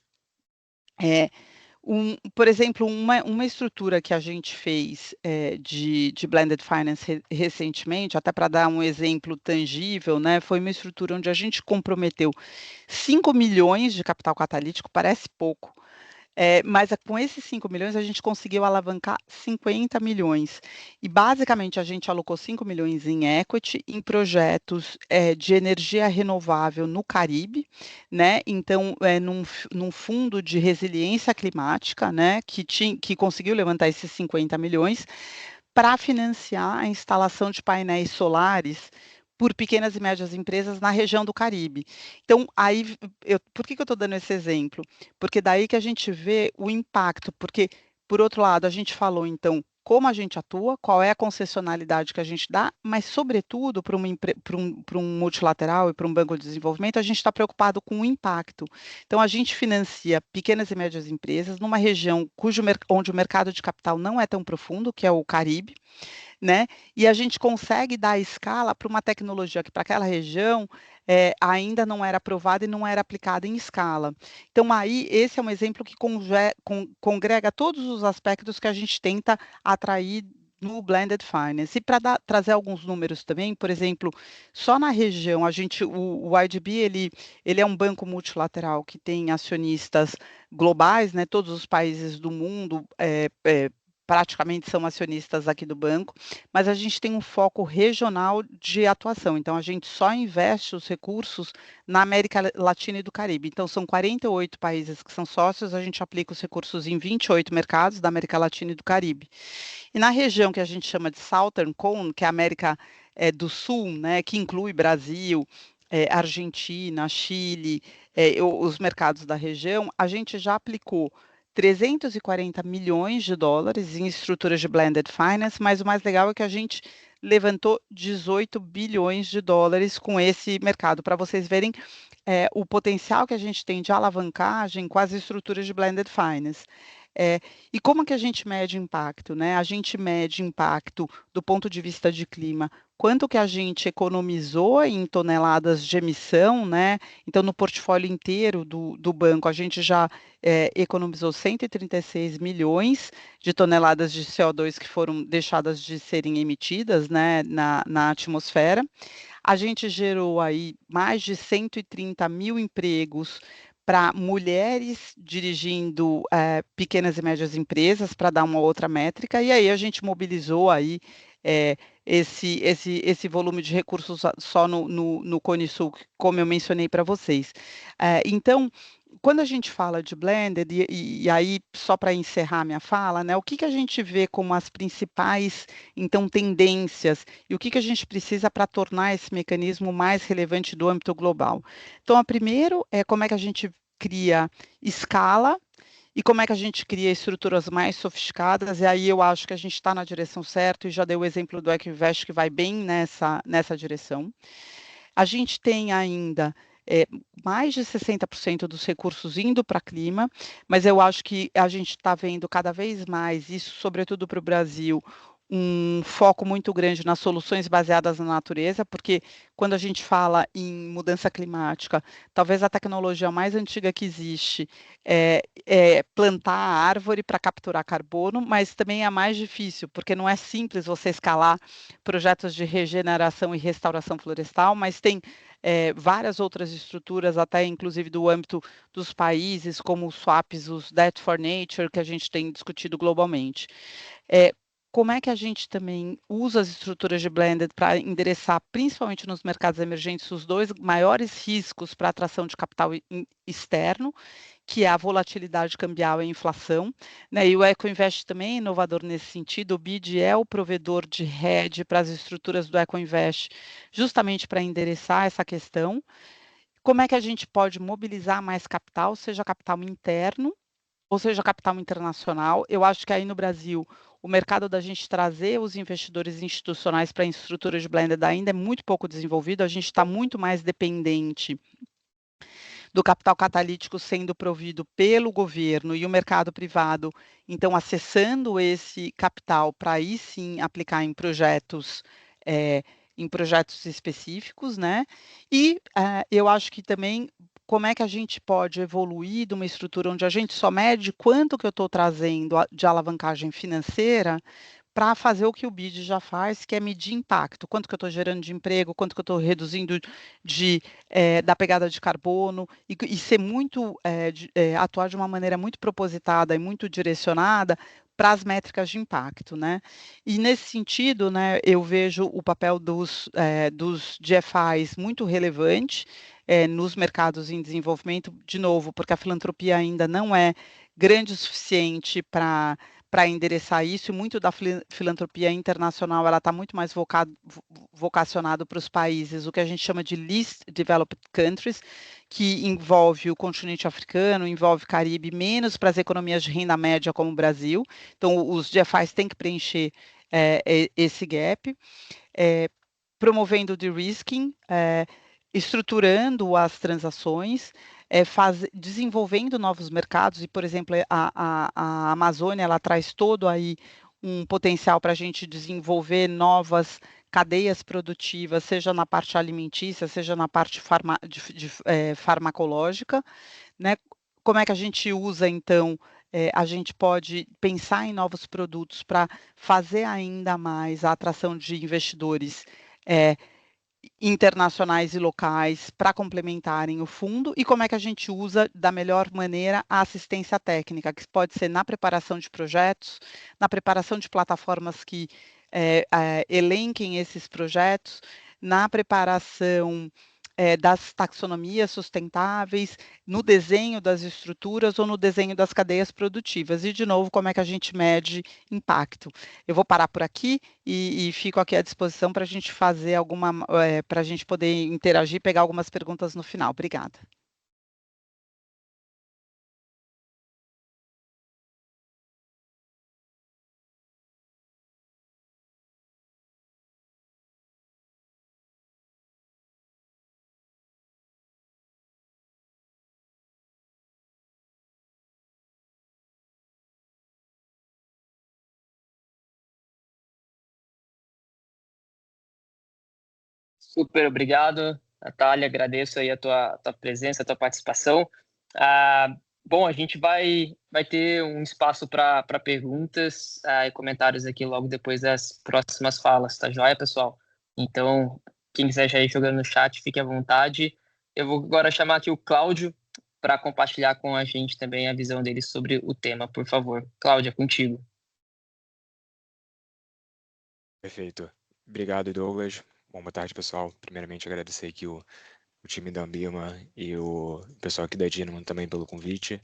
Por exemplo, uma estrutura que a gente fez de blended finance recentemente, até para dar um exemplo tangível, né, foi uma estrutura onde a gente comprometeu 5 milhões de capital catalítico, parece pouco, mas com esses 5 milhões a gente conseguiu alavancar 50 milhões. E basicamente a gente alocou 5 milhões em equity, em projetos de energia renovável no Caribe, né? Então, num fundo de resiliência climática, né? Que conseguiu levantar esses 50 milhões para financiar a instalação de painéis solares por pequenas e médias empresas na região do Caribe. Então, aí, por que eu estou dando esse exemplo? Porque daí que a gente vê o impacto, porque, por outro lado, a gente falou, então, como a gente atua, qual é a concessionalidade que a gente dá, mas, sobretudo, para um multilateral e para um banco de desenvolvimento, a gente está preocupado com o impacto. Então, a gente financia pequenas e médias empresas numa região onde o mercado de capital não é tão profundo, que é o Caribe, né? E a gente consegue dar escala para uma tecnologia que para aquela região ainda não era aprovada e não era aplicada em escala. Então, aí, esse é um exemplo que congrega todos os aspectos que a gente tenta atrair no Blended Finance. E para trazer alguns números também, por exemplo, só na região, o IDB, ele é um banco multilateral que tem acionistas globais, né? Todos os países do mundo praticamente são acionistas aqui do banco, mas a gente tem um foco regional de atuação. Então, a gente só investe os recursos na América Latina e do Caribe. Então, são 48 países que são sócios, a gente aplica os recursos em 28 mercados da América Latina e do Caribe. E na região que a gente chama de Southern Cone, que é a América do Sul, né, que inclui Brasil, Argentina, Chile, os mercados da região, a gente já aplicou 340 milhões de dólares em estruturas de blended finance, mas o mais legal é que a gente levantou 18 bilhões de dólares com esse mercado, para vocês verem o potencial que a gente tem de alavancagem com as estruturas de blended finance. E como que a gente mede impacto, né? A gente mede impacto do ponto de vista de clima, quanto que a gente economizou em toneladas de emissão, né? Então, no portfólio inteiro do banco, a gente já economizou 136 milhões de toneladas de CO2 que foram deixadas de serem emitidas, né, na atmosfera. A gente gerou aí mais de 130 mil empregos para mulheres dirigindo pequenas e médias empresas, para dar uma outra métrica, e aí a gente mobilizou aí esse volume de recursos só no Cone Sul, como eu mencionei para vocês. Então, quando a gente fala de blended, e aí, só para encerrar minha fala, né, o que a gente vê como as principais, então, tendências, e o que a gente precisa para tornar esse mecanismo mais relevante do âmbito global? Então, a primeiro é como é que a gente cria escala e como é que a gente cria estruturas mais sofisticadas, e aí eu acho que a gente está na direção certa, e já dei o exemplo do Equinvest, que vai bem nessa direção. A gente tem ainda mais de 60% dos recursos indo para clima, mas eu acho que a gente está vendo cada vez mais, isso sobretudo para o Brasil, um foco muito grande nas soluções baseadas na natureza, porque quando a gente fala em mudança climática, talvez a tecnologia mais antiga que existe é plantar a árvore para capturar carbono, mas também é a mais difícil, porque não é simples você escalar projetos de regeneração e restauração florestal, mas tem várias outras estruturas, até inclusive do âmbito dos países, como os swaps, os Debt for Nature, que a gente tem discutido globalmente. Como é que a gente também usa as estruturas de blended para endereçar, principalmente nos mercados emergentes, os dois maiores riscos para atração de capital externo, que é a volatilidade cambial e a inflação, né? E o Ecoinvest também é inovador nesse sentido. O BID é o provedor de hedge para as estruturas do Ecoinvest, justamente para endereçar essa questão. Como é que a gente pode mobilizar mais capital, seja capital interno, ou seja, capital internacional? Eu acho que aí no Brasil, o mercado da gente trazer os investidores institucionais para a estrutura de blended ainda é muito pouco desenvolvido, a gente está muito mais dependente do capital catalítico sendo provido pelo governo e o mercado privado, então, acessando esse capital para aí sim aplicar em projetos específicos, né? E eu acho que também como é que a gente pode evoluir de uma estrutura onde a gente só mede quanto que eu estou trazendo de alavancagem financeira para fazer o que o BID já faz, que é medir impacto, quanto que eu estou gerando de emprego, quanto que eu estou reduzindo da pegada de carbono, e ser muito, atuar de uma maneira muito propositada e muito direcionada para as métricas de impacto, né? E nesse sentido, né, eu vejo o papel dos GFIs muito relevante nos mercados em desenvolvimento, de novo, porque a filantropia ainda não é grande o suficiente para endereçar isso, e muito da filantropia internacional ela está muito mais vocacionado para os países, o que a gente chama de least developed countries, que envolve o continente africano, envolve Caribe, menos para as economias de renda média como o Brasil. Então, os GFIs têm que preencher esse gap, promovendo o de-risking, estruturando as transações, desenvolvendo novos mercados, e, por exemplo, a Amazônia ela traz todo aí um potencial para a gente desenvolver novas cadeias produtivas, seja na parte alimentícia, seja na parte farmacológica, né? Como é que a gente usa, então, a gente pode pensar em novos produtos para fazer ainda mais a atração de investidores internacionais e locais para complementarem o fundo, e como é que a gente usa da melhor maneira a assistência técnica, que pode ser na preparação de projetos, na preparação de plataformas que elenquem esses projetos, na preparação das taxonomias sustentáveis, no desenho das estruturas ou no desenho das cadeias produtivas. E, de novo, como é que a gente mede impacto? Eu vou parar por aqui e fico aqui à disposição para a gente fazer para a gente poder interagir e pegar algumas perguntas no final. Obrigada. Super obrigado, Natália. Agradeço aí a tua presença, a tua participação. Bom, a gente vai ter um espaço para perguntas e comentários aqui logo depois das próximas falas, tá joia, pessoal? Então, quem quiser já ir jogando no chat, fique à vontade. Eu vou agora chamar aqui o Cláudio para compartilhar com a gente também a visão dele sobre o tema, por favor. Cláudia, contigo. Perfeito. Obrigado, Douglas. Bom, boa tarde, pessoal. Primeiramente, agradecer aqui o time da Ambima e o pessoal aqui da Dynamo também pelo convite.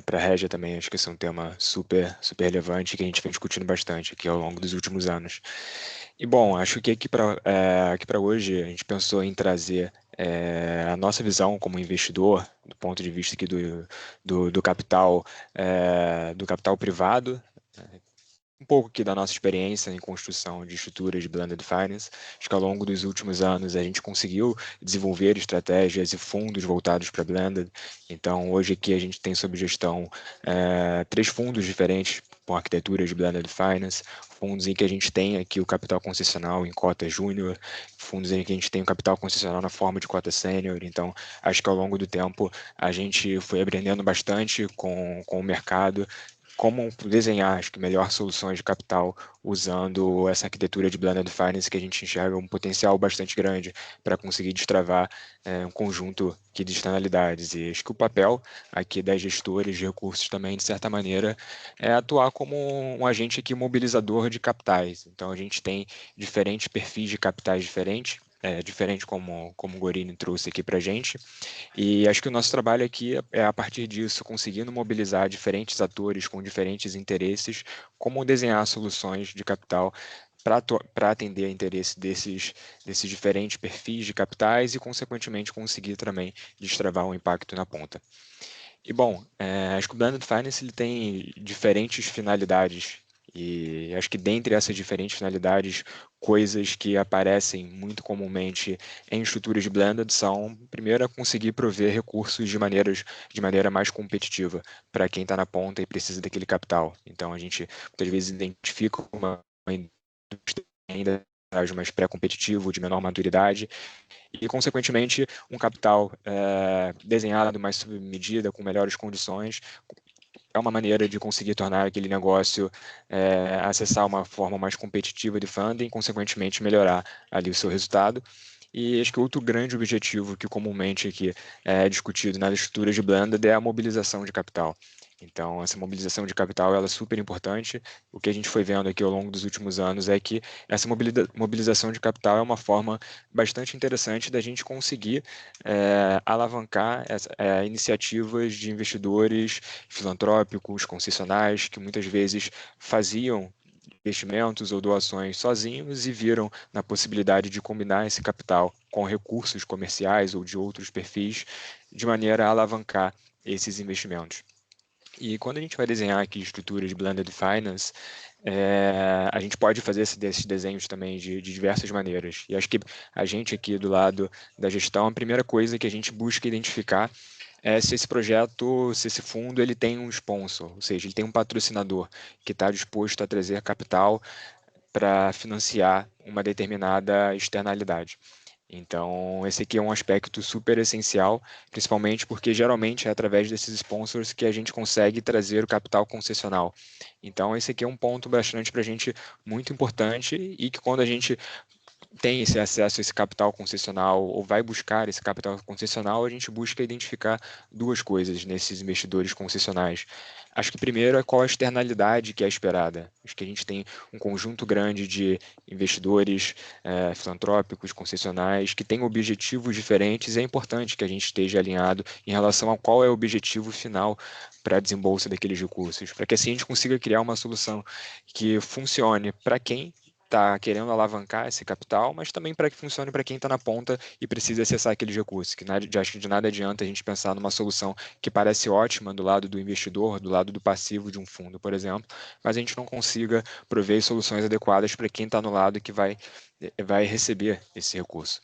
Para a Regia também, acho que esse é um tema super relevante que a gente vem discutindo bastante aqui ao longo dos últimos anos. E, bom, acho que aqui para hoje a gente pensou em trazer a nossa visão como investidor, do ponto de vista aqui do capital privado, um pouco aqui da nossa experiência em construção de estruturas de Blended Finance. Acho que ao longo dos últimos anos a gente conseguiu desenvolver estratégias e fundos voltados para Blended. Então, hoje aqui a gente tem sob gestão 3 fundos diferentes com arquiteturas de Blended Finance, fundos em que a gente tem aqui o capital concessional em cota júnior, fundos em que a gente tem o capital concessional na forma de cota sênior. Então, acho que ao longo do tempo a gente foi aprendendo bastante com o mercado, como desenhar, acho que, melhor soluções de capital usando essa arquitetura de Blended Finance, que a gente enxerga um potencial bastante grande para conseguir destravar um conjunto aqui de externalidades. E acho que o papel aqui das gestores de recursos também, de certa maneira, é atuar como um agente aqui mobilizador de capitais. Então, a gente tem diferentes perfis de capitais diferentes, diferente como o Gorini trouxe aqui para a gente, e acho que o nosso trabalho aqui é, a partir disso, conseguindo mobilizar diferentes atores com diferentes interesses, como desenhar soluções de capital para atender a interesse desses diferentes perfis de capitais e, consequentemente, conseguir também destravar um impacto na ponta. E, bom, acho que o Blended Finance ele tem diferentes finalidades. E acho que dentre essas diferentes finalidades, coisas que aparecem muito comumente em estruturas de blended são, primeiro, conseguir prover recursos de maneira mais competitiva para quem está na ponta e precisa daquele capital. Então, a gente muitas vezes identifica uma indústria ainda mais pré-competitivo, de menor maturidade, e, consequentemente, um capital desenhado mais sob medida, com melhores condições, é uma maneira de conseguir tornar aquele negócio acessar uma forma mais competitiva de funding, consequentemente melhorar ali o seu resultado. E acho que outro grande objetivo que comumente aqui é discutido nas estruturas de blended é a mobilização de capital. Então, essa mobilização de capital ela é super importante. O que a gente foi vendo aqui ao longo dos últimos anos é que essa mobilização de capital é uma forma bastante interessante da gente conseguir alavancar iniciativas de investidores filantrópicos, concessionais, que muitas vezes faziam investimentos ou doações sozinhos e viram na possibilidade de combinar esse capital com recursos comerciais ou de outros perfis, de maneira a alavancar esses investimentos. E quando a gente vai desenhar aqui estruturas de Blended Finance, a gente pode fazer esses desenhos também de diversas maneiras. E acho que a gente aqui do lado da gestão, a primeira coisa que a gente busca identificar é se esse projeto, se esse fundo ele tem um sponsor, ou seja, ele tem um patrocinador que está disposto a trazer capital para financiar uma determinada externalidade. Então, esse aqui é um aspecto super essencial, principalmente porque geralmente é através desses sponsors que a gente consegue trazer o capital concessional. Então, esse aqui é um ponto bastante para a gente muito importante e que quando a gente tem esse acesso a esse capital concessional ou vai buscar esse capital concessional, a gente busca identificar duas coisas nesses investidores concessionais. Acho que primeiro é qual a externalidade que é esperada. Acho que a gente tem um conjunto grande de investidores filantrópicos, concessionais, que têm objetivos diferentes e é importante que a gente esteja alinhado em relação a qual é o objetivo final para a desembolso daqueles recursos, para que assim a gente consiga criar uma solução que funcione para quem está querendo alavancar esse capital, mas também para que funcione para quem está na ponta e precisa acessar aqueles recursos, que acho que de nada adianta a gente pensar numa solução que parece ótima do lado do investidor, do lado do passivo de um fundo, por exemplo, mas a gente não consiga prover soluções adequadas para quem está no lado que vai receber esse recurso.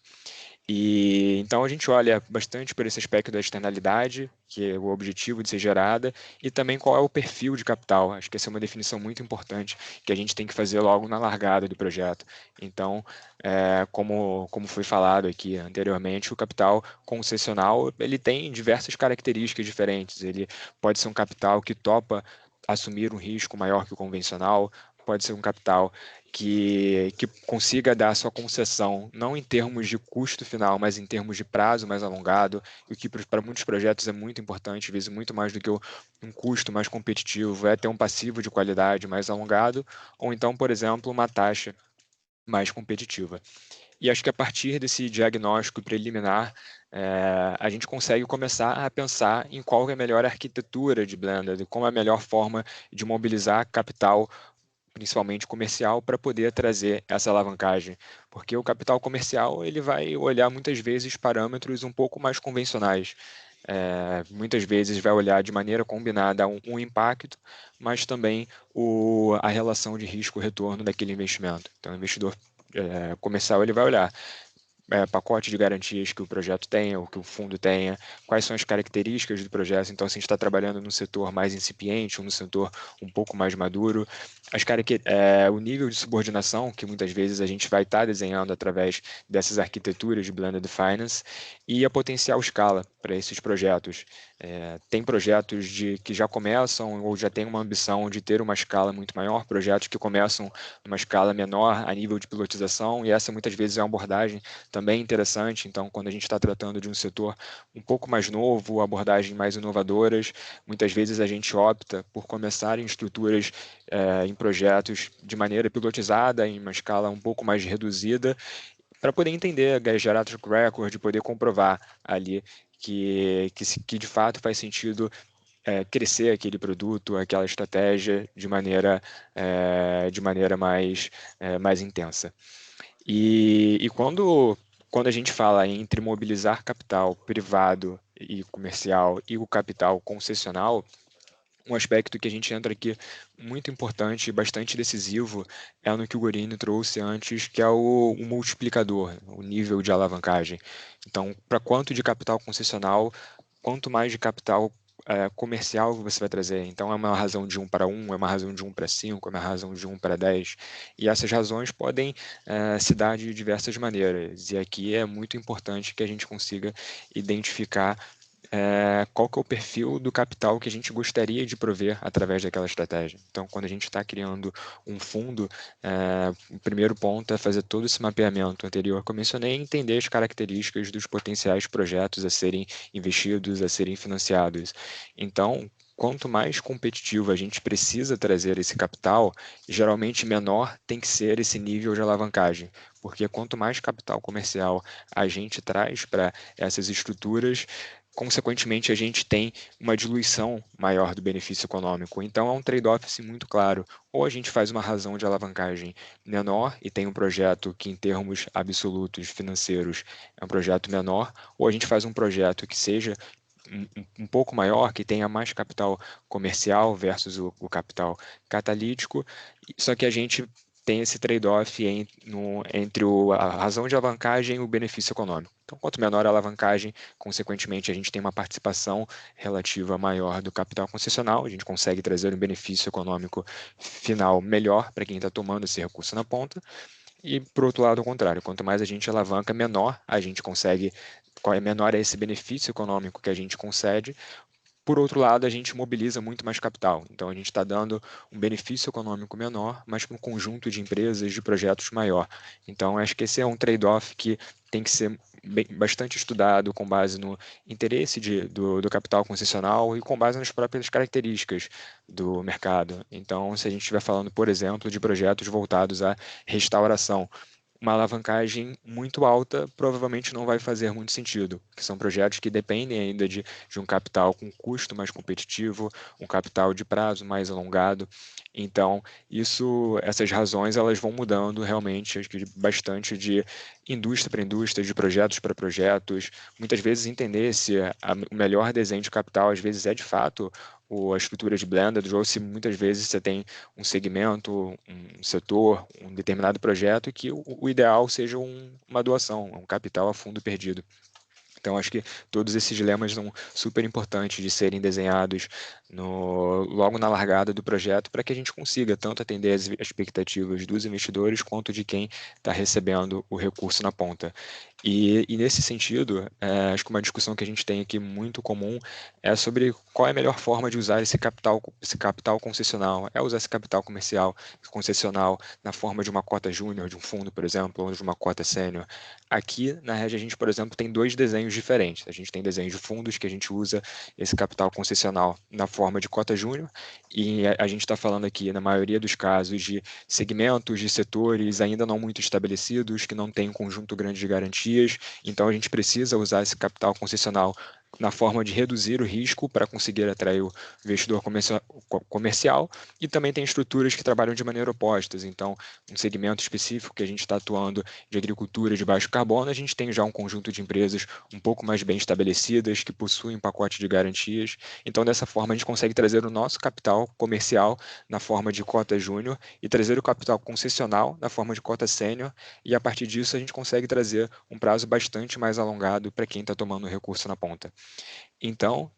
E então a gente olha bastante por esse aspecto da externalidade, que é o objetivo de ser gerada, e também qual é o perfil de capital. Acho que essa é uma definição muito importante que a gente tem que fazer logo na largada do projeto. Então, como foi falado aqui anteriormente, o capital concessional ele tem diversas características diferentes. Ele pode ser um capital que topa assumir um risco maior que o convencional, pode ser um capital que consiga dar sua concessão, não em termos de custo final, mas em termos de prazo mais alongado, o que para muitos projetos é muito importante, às vezes muito mais do que um custo mais competitivo, é ter um passivo de qualidade mais alongado, ou então, por exemplo, uma taxa mais competitiva. E acho que a partir desse diagnóstico preliminar, a gente consegue começar a pensar em qual é a melhor arquitetura de Blended, como é a melhor forma de mobilizar capital, principalmente comercial, para poder trazer essa alavancagem. Porque o capital comercial ele vai olhar muitas vezes parâmetros um pouco mais convencionais. Muitas vezes vai olhar de maneira combinada um impacto, mas também a relação de risco-retorno daquele investimento. Então, o investidor comercial ele vai olhar pacote de garantias que o projeto tenha, ou que o fundo tenha, quais são as características do projeto. Então, se a gente está trabalhando num setor mais incipiente ou num setor um pouco mais maduro, o nível de subordinação que muitas vezes a gente vai estar desenhando através dessas arquiteturas de Blended Finance e a potencial escala para esses projetos. Tem projetos que já começam ou já têm uma ambição de ter uma escala muito maior, projetos que começam numa escala menor a nível de pilotização, e essa muitas vezes é uma abordagem também interessante. Então, quando a gente está tratando de um setor um pouco mais novo, abordagens mais inovadoras, muitas vezes a gente opta por começar em estruturas, em projetos de maneira pilotizada, em uma escala um pouco mais reduzida, para poder entender, gerar track record, poder comprovar ali que de fato faz sentido crescer aquele produto, aquela estratégia de maneira mais intensa. E quando a gente fala entre mobilizar capital privado e comercial e o capital concessional, um aspecto que a gente entra aqui muito importante e bastante decisivo é no que o Guarini trouxe antes, que é o multiplicador, o nível de alavancagem. Então, para quanto de capital concessional, quanto mais de capital comercial você vai trazer. Então, é uma razão de 1 para 1, é uma razão de 1 para 5, é uma razão de 1 para 10. E essas razões podem se dar de diversas maneiras. E aqui é muito importante que a gente consiga identificar qual que é o perfil do capital que a gente gostaria de prover através daquela estratégia. Então, quando a gente está criando um fundo, o primeiro ponto é fazer todo esse mapeamento anterior que eu mencionei e entender as características dos potenciais projetos a serem investidos, a serem financiados. Então, quanto mais competitivo a gente precisa trazer esse capital, geralmente menor tem que ser esse nível de alavancagem, porque quanto mais capital comercial a gente traz para essas estruturas, consequentemente, a gente tem uma diluição maior do benefício econômico. Então, é um trade-off assim, muito claro. Ou a gente faz uma razão de alavancagem menor e tem um projeto que, em termos absolutos financeiros, é um projeto menor, ou a gente faz um projeto que seja um pouco maior, que tenha mais capital comercial versus o capital catalítico, só que a gente tem esse trade-off entre a razão de alavancagem e o benefício econômico. Então, quanto menor a alavancagem, consequentemente, a gente tem uma participação relativa maior do capital concessional, a gente consegue trazer um benefício econômico final melhor para quem está tomando esse recurso na ponta, e, por outro lado, ao contrário, quanto mais a gente alavanca, menor a gente consegue, menor é esse benefício econômico que a gente concede. Por outro lado, a gente mobiliza muito mais capital. Então, a gente está dando um benefício econômico menor, mas para um conjunto de empresas, de projetos maior. Então, acho que esse é um trade-off que tem que ser bastante estudado com base no interesse do capital concessional e com base nas próprias características do mercado. Então, se a gente estiver falando, por exemplo, de projetos voltados à restauração, uma alavancagem muito alta provavelmente não vai fazer muito sentido, que são projetos que dependem ainda de um capital com custo mais competitivo, um capital de prazo mais alongado. Então, essas razões elas vão mudando realmente, acho que bastante de indústria para indústria, de projetos para projetos. Muitas vezes entender se o melhor desenho de capital, às vezes, é de fato a estrutura de blended, ou se muitas vezes você tem um segmento, um setor, um determinado projeto, que o ideal seja uma doação, um capital a fundo perdido. Então, acho que todos esses dilemas são super importantes de serem desenhados logo na largada do projeto, para que a gente consiga tanto atender as expectativas dos investidores quanto de quem está recebendo o recurso na ponta. E nesse sentido, acho que uma discussão que a gente tem aqui muito comum é sobre qual é a melhor forma de usar esse capital concessional. É usar esse capital comercial concessional na forma de uma cota júnior, de um fundo, por exemplo, ou de uma cota sênior. Aqui, na Rede, a gente, por exemplo, tem dois desenhos diferentes. A gente tem desenhos de fundos que a gente usa esse capital concessional na forma de cota júnior, e a gente está falando aqui, na maioria dos casos, de segmentos, de setores ainda não muito estabelecidos, que não têm um conjunto grande de garantias. Então, a gente precisa usar esse capital concessional na forma de reduzir o risco para conseguir atrair o investidor comercial, e também tem estruturas que trabalham de maneira oposta. Então, um segmento específico que a gente está atuando de agricultura de baixo carbono, a gente tem já um conjunto de empresas um pouco mais bem estabelecidas, que possuem pacote de garantias. Então, dessa forma, a gente consegue trazer o nosso capital comercial na forma de cota júnior e trazer o capital concessional na forma de cota sênior, e a partir disso a gente consegue trazer um prazo bastante mais alongado para quem está tomando o recurso na ponta. Então,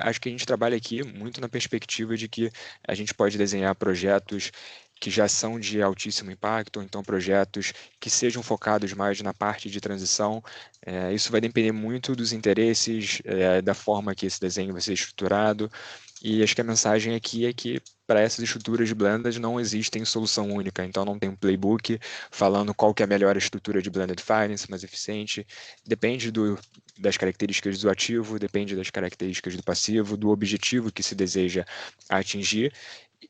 acho que a gente trabalha aqui muito na perspectiva de que a gente pode desenhar projetos que já são de altíssimo impacto, ou então projetos que sejam focados mais na parte de transição. Isso vai depender muito dos interesses, da forma que esse desenho vai ser estruturado, e acho que a mensagem aqui é que para essas estruturas de blended não existem solução única, então não tem um playbook falando qual que é a melhor estrutura de blended finance, mais eficiente. Depende das características do ativo, depende das características do passivo, do objetivo que se deseja atingir.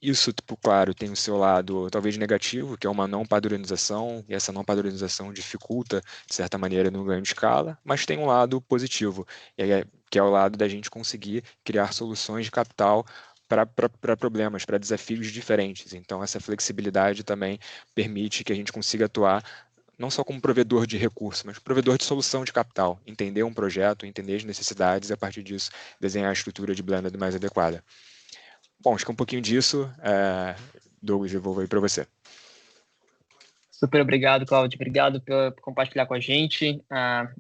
Isso, claro, tem o seu lado talvez negativo, que é uma não padronização, e essa não padronização dificulta, de certa maneira, no ganho de escala, mas tem um lado positivo, que é o lado da gente conseguir criar soluções de capital para problemas, para desafios diferentes. Então, essa flexibilidade também permite que a gente consiga atuar não só como provedor de recursos, mas provedor de solução de capital, entender um projeto, entender as necessidades e, a partir disso, desenhar a estrutura de blended mais adequada. Bom, acho que um pouquinho disso, Douglas, eu vou aí para você. Super obrigado, Cláudio. Obrigado por compartilhar com a gente.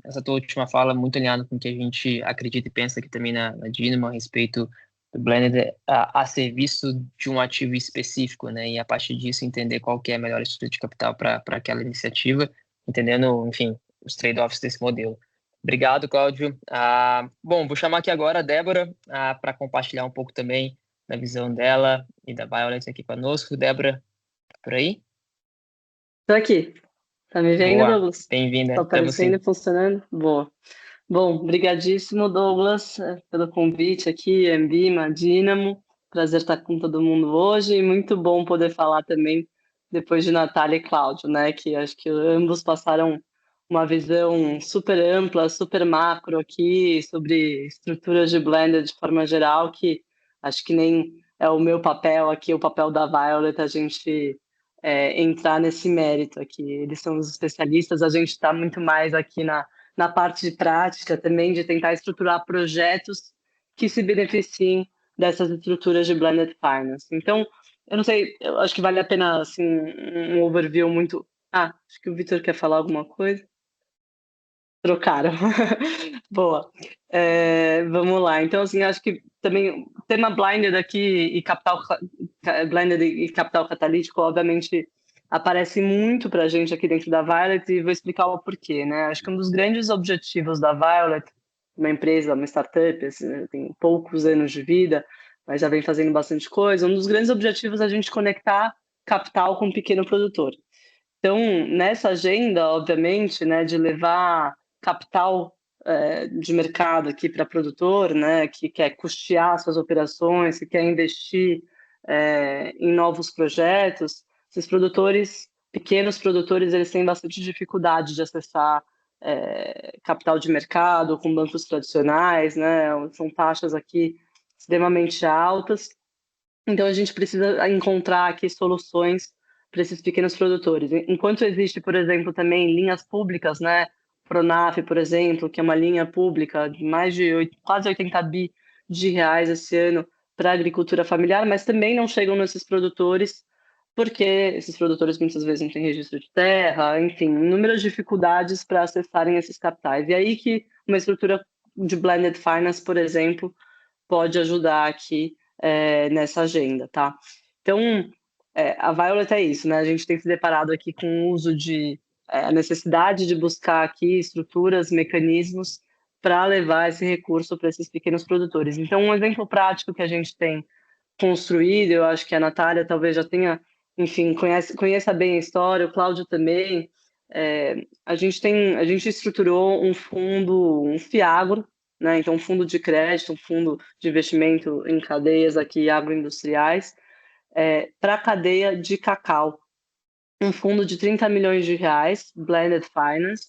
Essa tua última fala muito alinhada com o que a gente acredita e pensa aqui também na Dynamo a respeito do blended a serviço de um ativo específico, né? E a partir disso entender qual que é a melhor estrutura de capital para aquela iniciativa, entendendo, enfim, os trade-offs desse modelo. Obrigado, Cláudio. Bom, vou chamar aqui agora a Débora para compartilhar um pouco também da visão dela e da Violet aqui conosco. Débora, por aí? Tô aqui. Tá me vendo, Boa. Douglas? Bem-vinda. Tá aparecendo e funcionando? Boa. Bom, brigadíssimo, Douglas, pelo convite aqui, Ambima, Dynamo. Prazer estar com todo mundo hoje, e muito bom poder falar também depois de Natália e Cláudio, né? Que acho que ambos passaram uma visão super ampla, super macro aqui sobre estruturas de blender de forma geral, que acho que nem é o meu papel aqui, o papel da Violet, a gente entrar nesse mérito aqui. Eles são os especialistas, a gente está muito mais aqui na parte de prática também, de tentar estruturar projetos que se beneficiem dessas estruturas de blended finance. Então, eu não sei, eu acho que vale a pena assim, um overview muito... acho que o Vitor quer falar alguma coisa. Trocaram. Boa. Vamos lá. Então, assim, acho que também o tema blended aqui e blended e capital catalítico, obviamente, aparece muito para a gente aqui dentro da Violet, e vou explicar o porquê, né? Acho que um dos grandes objetivos da Violet, uma empresa, uma startup, assim, tem poucos anos de vida, mas já vem fazendo bastante coisa, um dos grandes objetivos é a gente conectar capital com o pequeno produtor. Então, nessa agenda, obviamente, né, de levar capital de mercado aqui para produtor, né, que quer custear suas operações, que quer investir em novos projetos, esses produtores, pequenos produtores, eles têm bastante dificuldade de acessar capital de mercado com bancos tradicionais, né, são taxas aqui extremamente altas. Então, a gente precisa encontrar aqui soluções para esses pequenos produtores. Enquanto existe, por exemplo, também linhas públicas, né, Pronaf, por exemplo, que é uma linha pública de mais de quase 80 bi de reais esse ano para a agricultura familiar, mas também não chegam nesses produtores, porque esses produtores muitas vezes não têm registro de terra, enfim, inúmeras dificuldades para acessarem esses capitais. E aí que uma estrutura de blended finance, por exemplo, pode ajudar aqui nessa agenda, tá? Então, a Violet é isso, né? A gente tem se deparado aqui com o uso de a necessidade de buscar aqui estruturas, mecanismos para levar esse recurso para esses pequenos produtores. Então, um exemplo prático que a gente tem construído, eu acho que a Natália talvez já tenha, enfim, conheça bem a história, o Cláudio também. A gente estruturou um fundo, um FIAGRO, né? Então, um fundo de crédito, um fundo de investimento em cadeias aqui agroindustriais, para a cadeia de cacau. Um fundo de 30 milhões de reais, blended finance,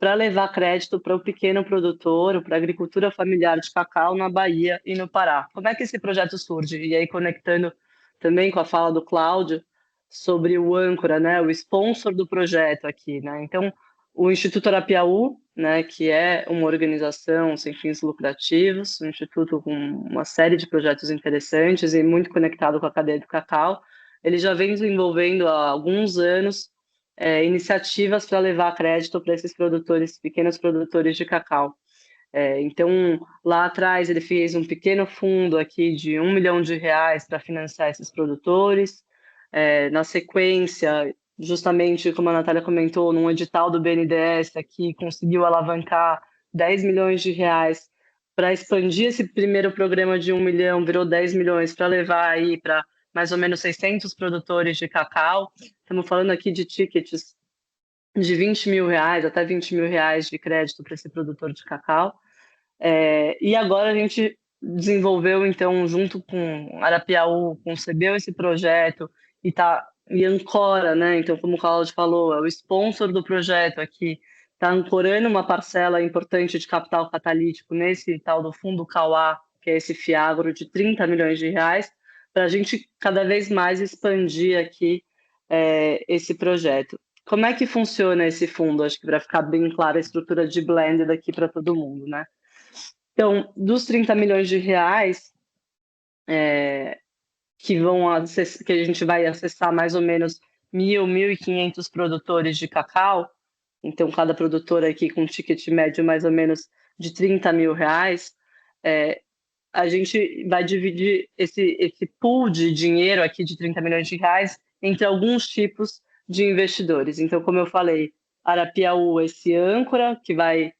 para levar crédito para o pequeno produtor, para a agricultura familiar de cacau na Bahia e no Pará. Como é que esse projeto surge? E aí, conectando também com a fala do Cláudio sobre o âncora, né, o sponsor do projeto aqui, né? Então, o Instituto Arapiaú, né, que é uma organização sem fins lucrativos, um instituto com uma série de projetos interessantes e muito conectado com a cadeia do cacau, ele já vem desenvolvendo há alguns anos iniciativas para levar crédito para esses produtores, pequenos produtores de cacau. Então, lá atrás, ele fez um pequeno fundo aqui de R$1 milhão para financiar esses produtores. Na sequência, justamente como a Natália comentou, num edital do BNDES aqui, conseguiu alavancar R$10 milhões para expandir esse primeiro programa de 1 milhão, virou 10 milhões para levar aí para mais ou menos 600 produtores de cacau. Estamos falando aqui de tickets de R$20 mil até R$20 mil de crédito para esse produtor de cacau. E agora a gente desenvolveu, então, junto com Arapiaú, concebeu esse projeto e ancora, né? Então, como o Cláudio falou, é o sponsor do projeto aqui, está ancorando uma parcela importante de capital catalítico nesse tal do Fundo Cauá, que é esse FIAGRO de R$30 milhões, para a gente cada vez mais expandir aqui esse projeto. Como é que funciona esse fundo? Acho que para ficar bem clara a estrutura de blended aqui para todo mundo, né? Então, dos R$30 milhões que a gente vai acessar mais ou menos 1.500 produtores de cacau, então cada produtor aqui com um ticket médio mais ou menos de R$30 mil, a gente vai dividir esse pool de dinheiro aqui de R$30 milhões entre alguns tipos de investidores. Então, como eu falei, Arapiaú, esse âncora, que vai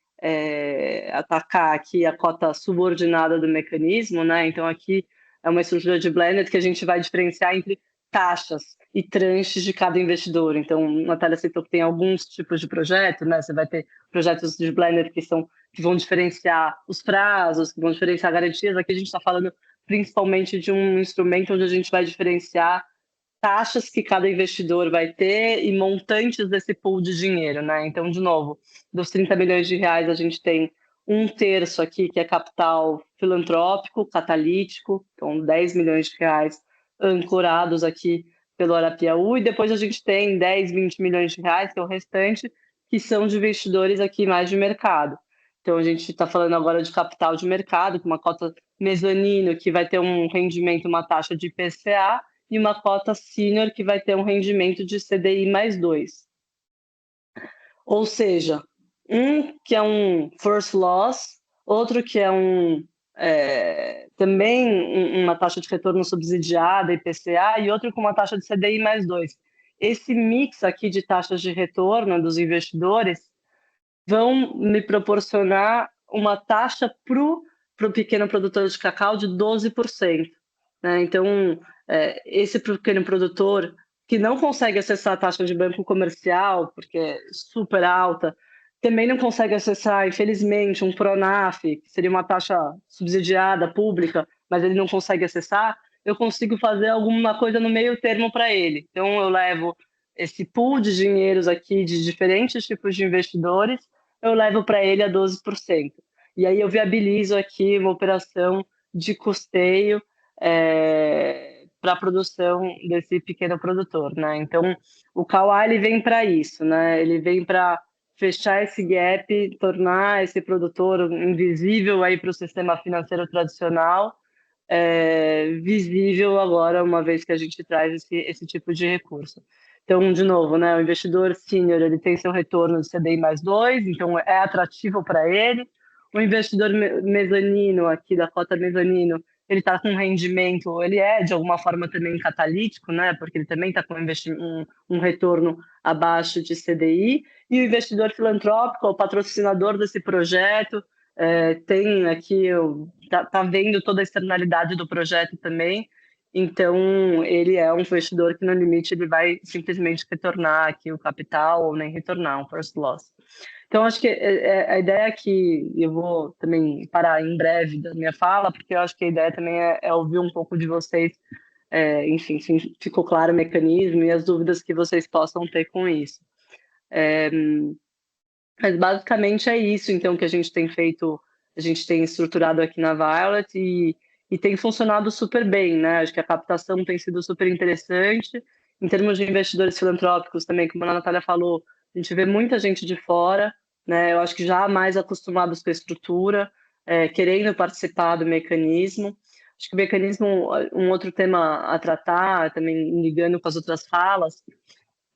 atacar aqui a cota subordinada do mecanismo, né? Então, aqui é uma estrutura de blended que a gente vai diferenciar entre taxas e tranches de cada investidor. Então, a Natália citou que tem alguns tipos de projeto, né? Você vai ter projetos de blended que vão diferenciar os prazos, que vão diferenciar garantias. Aqui a gente está falando principalmente de um instrumento onde a gente vai diferenciar taxas que cada investidor vai ter e montantes desse pool de dinheiro, né? Então, de novo, dos R$30 milhões a gente tem 1/3 aqui que é capital filantrópico, catalítico, então R$10 milhões ancorados aqui pelo Arapiaú, e depois a gente tem 10, 20 milhões que é o restante, que são de investidores aqui mais de mercado. Então, a gente está falando agora de capital de mercado, com uma cota mezanino, que vai ter um rendimento, uma taxa de IPCA, e uma cota senior, que vai ter um rendimento de CDI mais 2. Ou seja, um que é um first loss, outro que é também uma taxa de retorno subsidiada, IPCA, e outro com uma taxa de CDI mais 2. Esse mix aqui de taxas de retorno dos investidores vão me proporcionar uma taxa para o pequeno produtor de cacau de 12%. Né? Então, esse pequeno produtor que não consegue acessar a taxa de banco comercial, porque é super alta, também não consegue acessar, infelizmente, um Pronaf, que seria uma taxa subsidiada, pública, mas ele não consegue acessar, eu consigo fazer alguma coisa no meio termo para ele. Então, eu levo esse pool de dinheiros aqui de diferentes tipos de investidores, eu levo para ele a 12%. E aí eu viabilizo aqui uma operação de custeio para a produção desse pequeno produtor, né? Então, o Cauá, ele vem para isso, né? Ele vem para fechar esse gap, tornar esse produtor invisível aí para o sistema financeiro tradicional, visível agora, uma vez que a gente traz esse tipo de recurso. Então, de novo, né, o investidor sênior ele tem seu retorno de CDI mais 2, então é atrativo para ele. O investidor mezanino, aqui da cota mezanino, ele está com rendimento, ele é de alguma forma também catalítico, né, porque ele também está com um retorno abaixo de CDI. E o investidor filantrópico, o patrocinador desse projeto, tem aqui, tá vendo toda a externalidade do projeto também, então ele é um investidor que no limite ele vai simplesmente retornar aqui o capital ou nem retornar um first loss. Então acho que a ideia é que eu vou também parar em breve da minha fala, porque eu acho que a ideia também é ouvir um pouco de vocês, enfim, se ficou claro o mecanismo e as dúvidas que vocês possam ter com isso. Mas basicamente é isso, então, que a gente tem feito, a gente tem estruturado aqui na Violet e tem funcionado super bem, né? Acho que a captação tem sido super interessante. Em termos de investidores filantrópicos também, como a Natália falou, a gente vê muita gente de fora, né? Eu acho que já mais acostumados com a estrutura, querendo participar do mecanismo. Acho que o mecanismo, um outro tema a tratar, também ligando com as outras falas,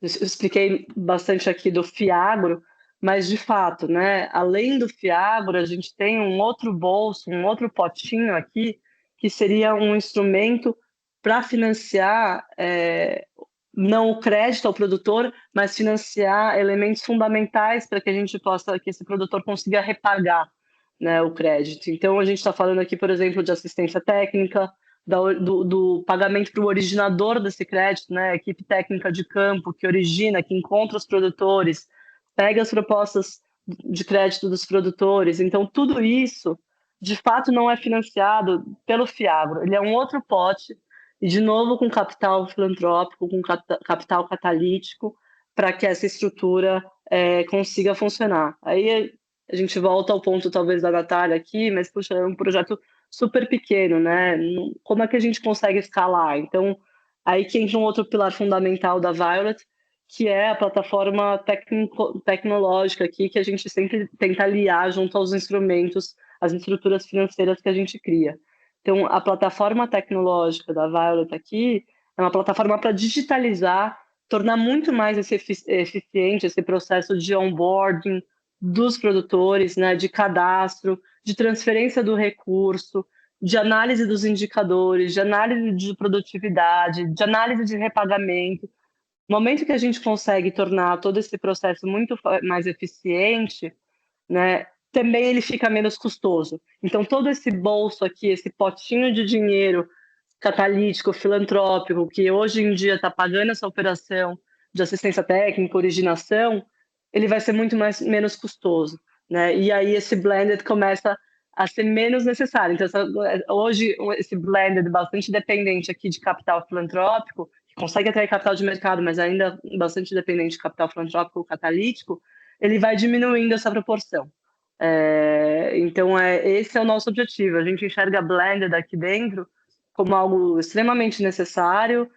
eu expliquei bastante aqui do FIAGRO, mas de fato, né, além do FIAGRO, a gente tem um outro bolso, um outro potinho aqui, que seria um instrumento para financiar não o crédito ao produtor, mas financiar elementos fundamentais para que a gente possa, que esse produtor consiga repagar, né, o crédito. Então, a gente está falando aqui, por exemplo, de assistência técnica, do pagamento para o originador desse crédito, né, a equipe técnica de campo que origina, que encontra os produtores, pega as propostas de crédito dos produtores. Então, tudo isso, de fato, não é financiado pelo FIAGRO. Ele é um outro pote, e, de novo, com capital filantrópico, com capital catalítico, para que essa estrutura consiga funcionar. Aí a gente volta ao ponto, talvez, da Natália aqui, mas, puxa, é um projeto super pequeno, né? Como é que a gente consegue escalar? Então, aí que entra um outro pilar fundamental da Violet, que é a plataforma tecnológica aqui, que a gente sempre tenta aliar junto aos instrumentos, às estruturas financeiras que a gente cria. Então, a plataforma tecnológica da Violet aqui é uma plataforma para digitalizar, tornar muito mais eficiente esse processo de onboarding dos produtores, né, de cadastro, de transferência do recurso, de análise dos indicadores, de análise de produtividade, de análise de repagamento. No momento que a gente consegue tornar todo esse processo muito mais eficiente, né, também ele fica menos custoso. Então, todo esse bolso aqui, esse potinho de dinheiro catalítico, filantrópico, que hoje em dia está pagando essa operação de assistência técnica, originação, ele vai ser muito menos custoso, né? E aí esse blended começa a ser menos necessário. Então, hoje, esse blended bastante dependente aqui de capital filantrópico, que consegue atrair capital de mercado, mas ainda bastante dependente de capital filantrópico catalítico, ele vai diminuindo essa proporção. Então, esse é o nosso objetivo. A gente enxerga blended aqui dentro como algo extremamente necessário,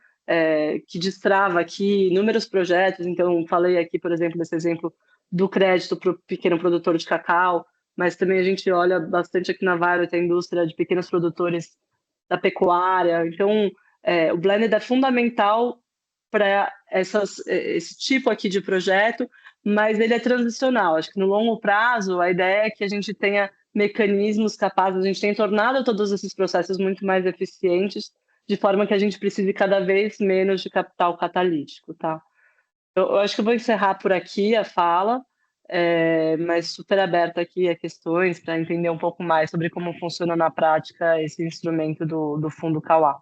que destrava aqui inúmeros projetos. Então, falei aqui, por exemplo, desse exemplo do crédito para o pequeno produtor de cacau, mas também a gente olha bastante aqui na Violet a indústria de pequenos produtores da pecuária. Então, o blended é fundamental para esse tipo aqui de projeto, mas ele é transicional. Acho que no longo prazo, a ideia é que a gente tenha mecanismos capazes, a gente tem tornado todos esses processos muito mais eficientes, de forma que a gente precise cada vez menos de capital catalítico, tá? Eu acho que eu vou encerrar por aqui a fala, mas super aberta aqui a questões para entender um pouco mais sobre como funciona na prática esse instrumento do Fundo Kawá.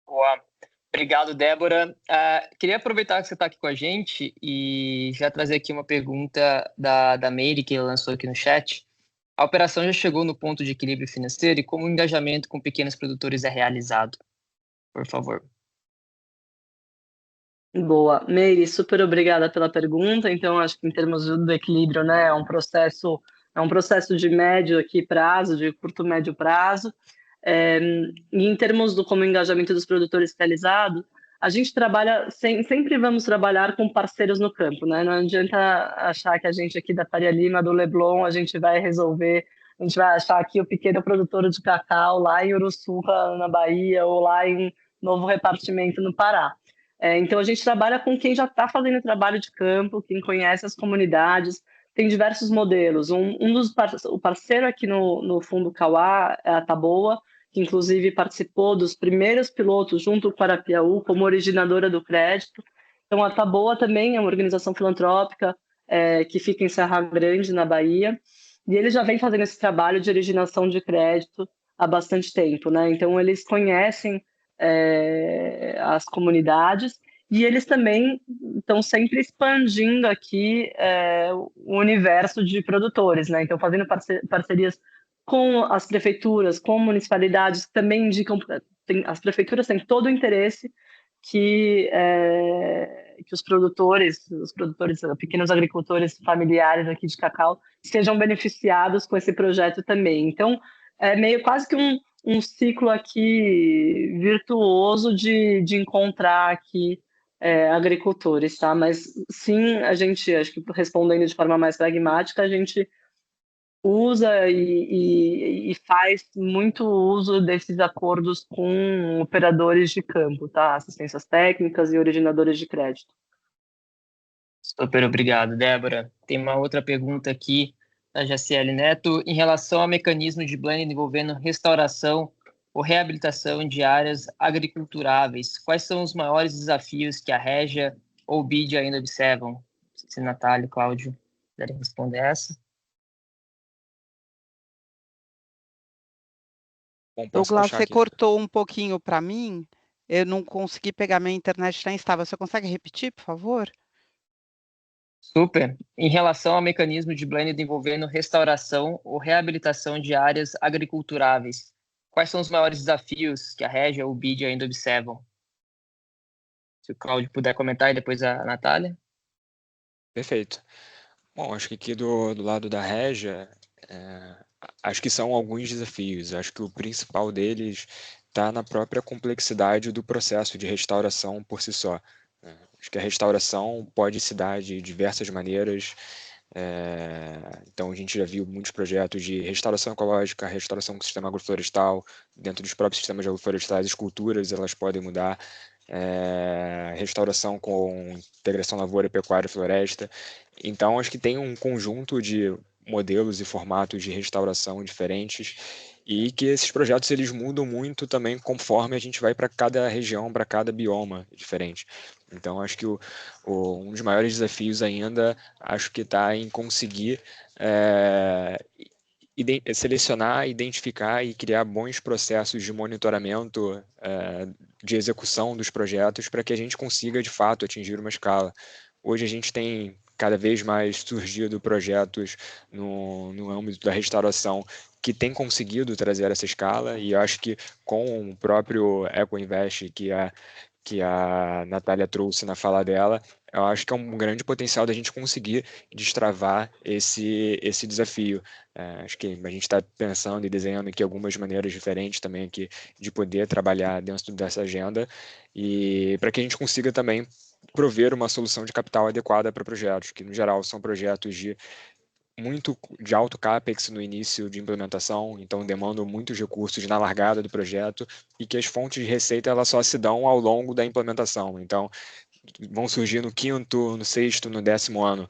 Boa. Obrigado, Débora. Queria aproveitar que você está aqui com a gente e já trazer aqui uma pergunta da Meire, que lançou aqui no chat. A operação já chegou no ponto de equilíbrio financeiro e como o engajamento com pequenos produtores é realizado? Por favor. Boa. Meire, super obrigada pela pergunta. Então, acho que em termos do equilíbrio, né, é um processo de médio aqui prazo, de curto médio prazo. E em termos do como o engajamento dos produtores realizado, a gente trabalha, sempre vamos trabalhar com parceiros no campo, né? Não adianta achar que a gente aqui da Faria Lima, do Leblon, a gente vai resolver, a gente vai achar aqui o pequeno produtor de cacau lá em Uruçuca, na Bahia, ou lá em Novo Repartimento, no Pará. Então, a gente trabalha com quem já está fazendo trabalho de campo, quem conhece as comunidades, tem diversos modelos. O parceiro aqui no Fundo Cauá é a Taboa, que inclusive participou dos primeiros pilotos junto com a Arapiaú como originadora do crédito. Então, a Taboa também é uma organização filantrópica que fica em Serra Grande, na Bahia, e ele já vem fazendo esse trabalho de originação de crédito há bastante tempo, né? Então, eles conhecem as comunidades e eles também estão sempre expandindo aqui o universo de produtores, né? Então, fazendo parcerias com as prefeituras, com municipalidades, que também indicam, as prefeituras têm todo o interesse que os produtores, pequenos agricultores familiares aqui de cacau, sejam beneficiados com esse projeto também. Então, é meio quase que um ciclo aqui virtuoso de encontrar aqui agricultores, tá? Mas sim, a gente, acho que respondendo de forma mais pragmática, a gente usa e faz muito uso desses acordos com operadores de campo, tá? Assistências técnicas e originadores de crédito. Super obrigado, Débora. Tem uma outra pergunta aqui da Jaciele Neto, em relação ao mecanismo de blending envolvendo restauração ou reabilitação de áreas agriculturáveis. Quais são os maiores desafios que a Régia ou o BID ainda observam? Não sei se Natália e Cláudio puderem responder essa. Bom, posso Douglas, puxar você aqui. cortou um pouquinho para mim. Eu não consegui pegar, minha internet está instável. Você consegue repetir, por favor? Super. Em relação ao mecanismo de blending envolvendo restauração ou reabilitação de áreas agriculturáveis, quais são os maiores desafios que a Régia ou o BID ainda observam? Se o Cláudio puder comentar e depois a Natália. Perfeito. Bom, acho que aqui do lado da Régia, acho que são alguns desafios. Acho que o principal deles está na própria complexidade do processo de restauração por si só. Acho que a restauração pode se dar de diversas maneiras. Então, a gente já viu muitos projetos de restauração ecológica, restauração com sistema agroflorestal. Dentro dos próprios sistemas agroflorestais, as culturas elas podem mudar. Restauração com integração lavoura, pecuária e floresta. Então, acho que tem um conjunto de modelos e formatos de restauração diferentes e que esses projetos eles mudam muito também conforme a gente vai para cada região, para cada bioma diferente. Então, acho que um dos maiores desafios ainda, acho que está em conseguir selecionar, identificar e criar bons processos de monitoramento de execução dos projetos para que a gente consiga, de fato, atingir uma escala. Hoje a gente tem cada vez mais surgido projetos no âmbito da restauração que tem conseguido trazer essa escala e eu acho que com o próprio EcoInvest que a Natália trouxe na fala dela, eu acho que é um grande potencial da gente conseguir destravar esse desafio. Acho que a gente está pensando e desenhando aqui algumas maneiras diferentes também aqui de poder trabalhar dentro dessa agenda e para que a gente consiga também prover uma solução de capital adequada para projetos, que no geral são projetos de alto capex no início de implementação, então demandam muitos recursos na largada do projeto e que as fontes de receita elas só se dão ao longo da implementação. Então, vão surgir no 5º, no 6º, no 10º ano.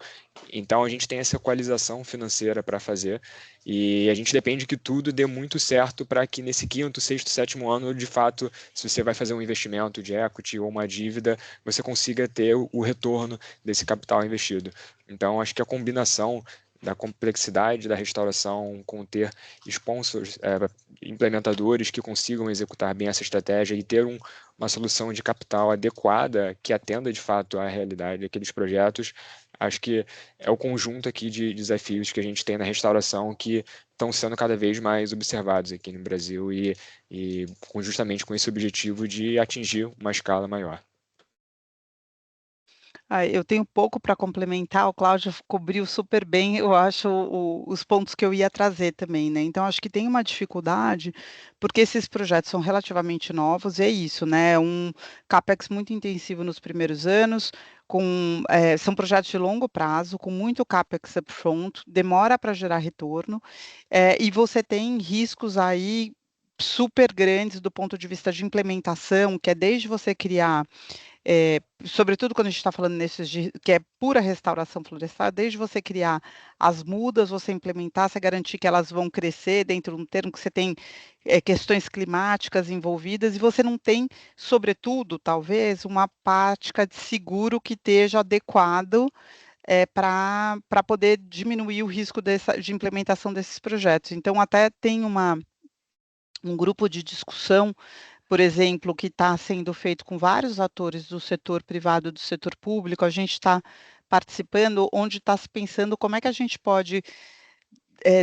Então, a gente tem essa equalização financeira para fazer e a gente depende que tudo dê muito certo para que nesse 5º, 6º, 7º ano, de fato, se você vai fazer um investimento de equity ou uma dívida, você consiga ter o retorno desse capital investido. Então, acho que a combinação da complexidade da restauração com ter sponsors, implementadores que consigam executar bem essa estratégia e ter uma solução de capital adequada que atenda de fato à realidade daqueles projetos, acho que é o conjunto aqui de desafios que a gente tem na restauração que estão sendo cada vez mais observados aqui no Brasil e justamente com esse objetivo de atingir uma escala maior. Eu tenho pouco para complementar, o Cláudio cobriu super bem, eu acho, os pontos que eu ia trazer também, né? Então, acho que tem uma dificuldade, porque esses projetos são relativamente novos, e é isso, né? Um CAPEX muito intensivo nos primeiros anos, são projetos de longo prazo, com muito CAPEX upfront, demora para gerar retorno, e você tem riscos aí super grandes do ponto de vista de implementação, que é desde você criar sobretudo quando a gente está falando que é pura restauração florestal, desde você criar as mudas, você implementar, você garantir que elas vão crescer dentro de um termo que você tem questões climáticas envolvidas, e você não tem, sobretudo, talvez, uma prática de seguro que esteja adequado para poder diminuir o risco de implementação desses projetos. Então, até tem um grupo de discussão, por exemplo, que está sendo feito com vários atores do setor privado e do setor público. A gente está participando, onde está se pensando como é que a gente pode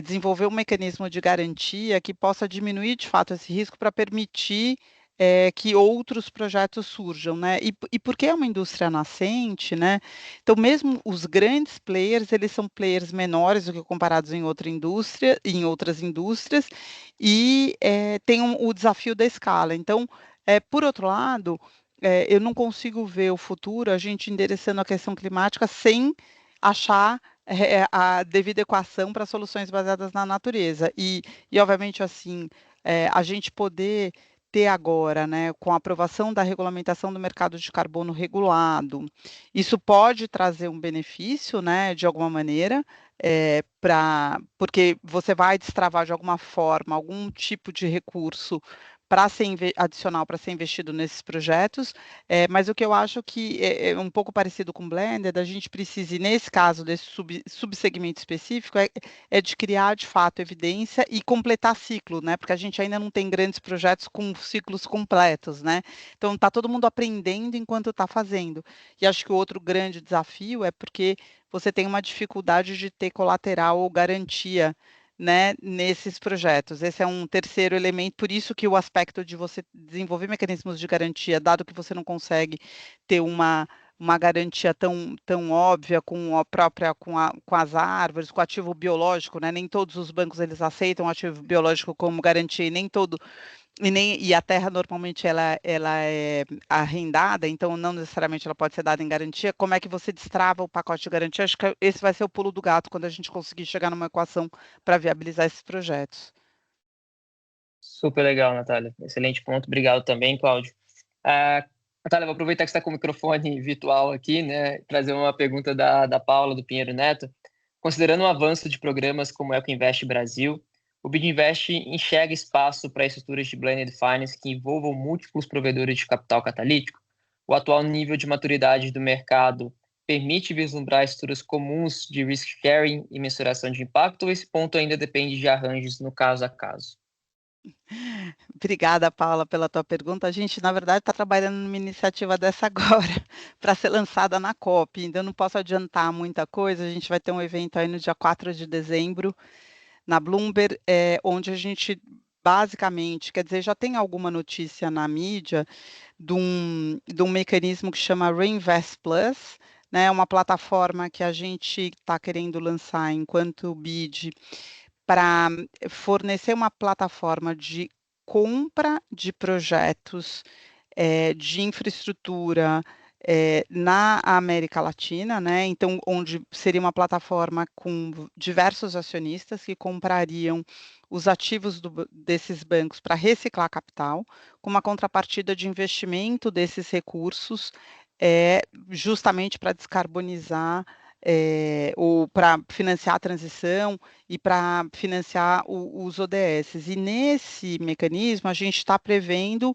desenvolver um mecanismo de garantia que possa diminuir, de fato, esse risco para permitir que outros projetos surjam, né? E porque é uma indústria nascente, né? Então, mesmo os grandes players, eles são players menores do que comparados em outras indústrias, e tem o desafio da escala. Então, por outro lado, eu não consigo ver o futuro a gente endereçando a questão climática sem achar a devida equação para soluções baseadas na natureza. E obviamente, assim, a gente poder ter agora, né, com a aprovação da regulamentação do mercado de carbono regulado, isso pode trazer um benefício, né, de alguma maneira, porque você vai destravar de alguma forma algum tipo de recurso para ser adicional para ser investido nesses projetos, mas o que eu acho que é um pouco parecido com o Blended, a gente precisa, nesse caso desse subsegmento específico, é de criar de fato evidência e completar ciclo, né? Porque a gente ainda não tem grandes projetos com ciclos completos, né? Então está todo mundo aprendendo enquanto está fazendo. E acho que o outro grande desafio é porque você tem uma dificuldade de ter colateral ou garantia, né, nesses projetos. Esse é um terceiro elemento, por isso que o aspecto de você desenvolver mecanismos de garantia, dado que você não consegue ter uma garantia tão óbvia com as árvores, com o ativo biológico, né? Nem todos os bancos eles aceitam o ativo biológico como garantia, e a terra normalmente ela é arrendada, então não necessariamente ela pode ser dada em garantia. Como é que você destrava o pacote de garantia? Acho que esse vai ser o pulo do gato quando a gente conseguir chegar numa equação para viabilizar esses projetos. Super legal, Natália. Excelente ponto. Obrigado também, Cláudio. Natália, vou aproveitar que você está com o microfone virtual aqui, né? Trazer uma pergunta da Paula, do Pinheiro Neto. Considerando o avanço de programas como o Ecoinvest Brasil, o BidInvest enxerga espaço para estruturas de blended finance que envolvam múltiplos provedores de capital catalítico? O atual nível de maturidade do mercado permite vislumbrar estruturas comuns de risk sharing e mensuração de impacto, ou esse ponto ainda depende de arranjos no caso a caso? Obrigada, Paula, pela tua pergunta. A gente, na verdade, está trabalhando numa iniciativa dessa agora, para ser lançada na COP. Ainda não posso adiantar muita coisa. A gente vai ter um evento aí no dia 4 de dezembro, na Bloomberg, onde a gente, basicamente, quer dizer, já tem alguma notícia na mídia de um mecanismo que chama Reinvest Plus, né? Uma plataforma que a gente está querendo lançar enquanto BID, para fornecer uma plataforma de compra de projetos de infraestrutura na América Latina, né? Então, onde seria uma plataforma com diversos acionistas que comprariam os ativos desses bancos para reciclar capital, com uma contrapartida de investimento desses recursos, justamente para descarbonizar ou para financiar a transição e para financiar os ODS. E nesse mecanismo, a gente está prevendo,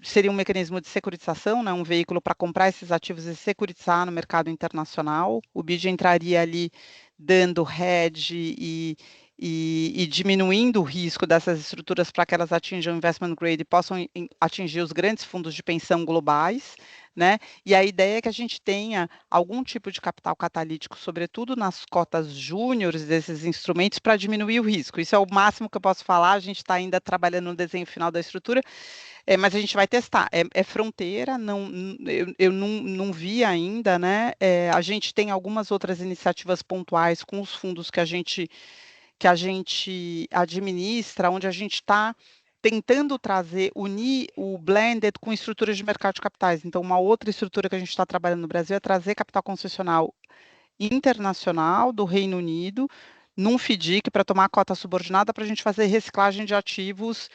seria um mecanismo de securitização, né, um veículo para comprar esses ativos e securitizar no mercado internacional. O BID entraria ali dando hedge e diminuindo o risco dessas estruturas para que elas atinjam investment grade e possam atingir os grandes fundos de pensão globais, né? E a ideia é que a gente tenha algum tipo de capital catalítico, sobretudo nas cotas júniores desses instrumentos, para diminuir o risco. Isso é o máximo que eu posso falar. A gente está ainda trabalhando no desenho final da estrutura, mas a gente vai testar. É fronteira, eu não vi ainda, né? A gente tem algumas outras iniciativas pontuais com os fundos que a gente administra, onde a gente está tentando unir o blended com estruturas de mercado de capitais. Então, uma outra estrutura que a gente está trabalhando no Brasil é trazer capital concessional internacional do Reino Unido num FDIC para tomar cota subordinada para a gente fazer reciclagem de ativos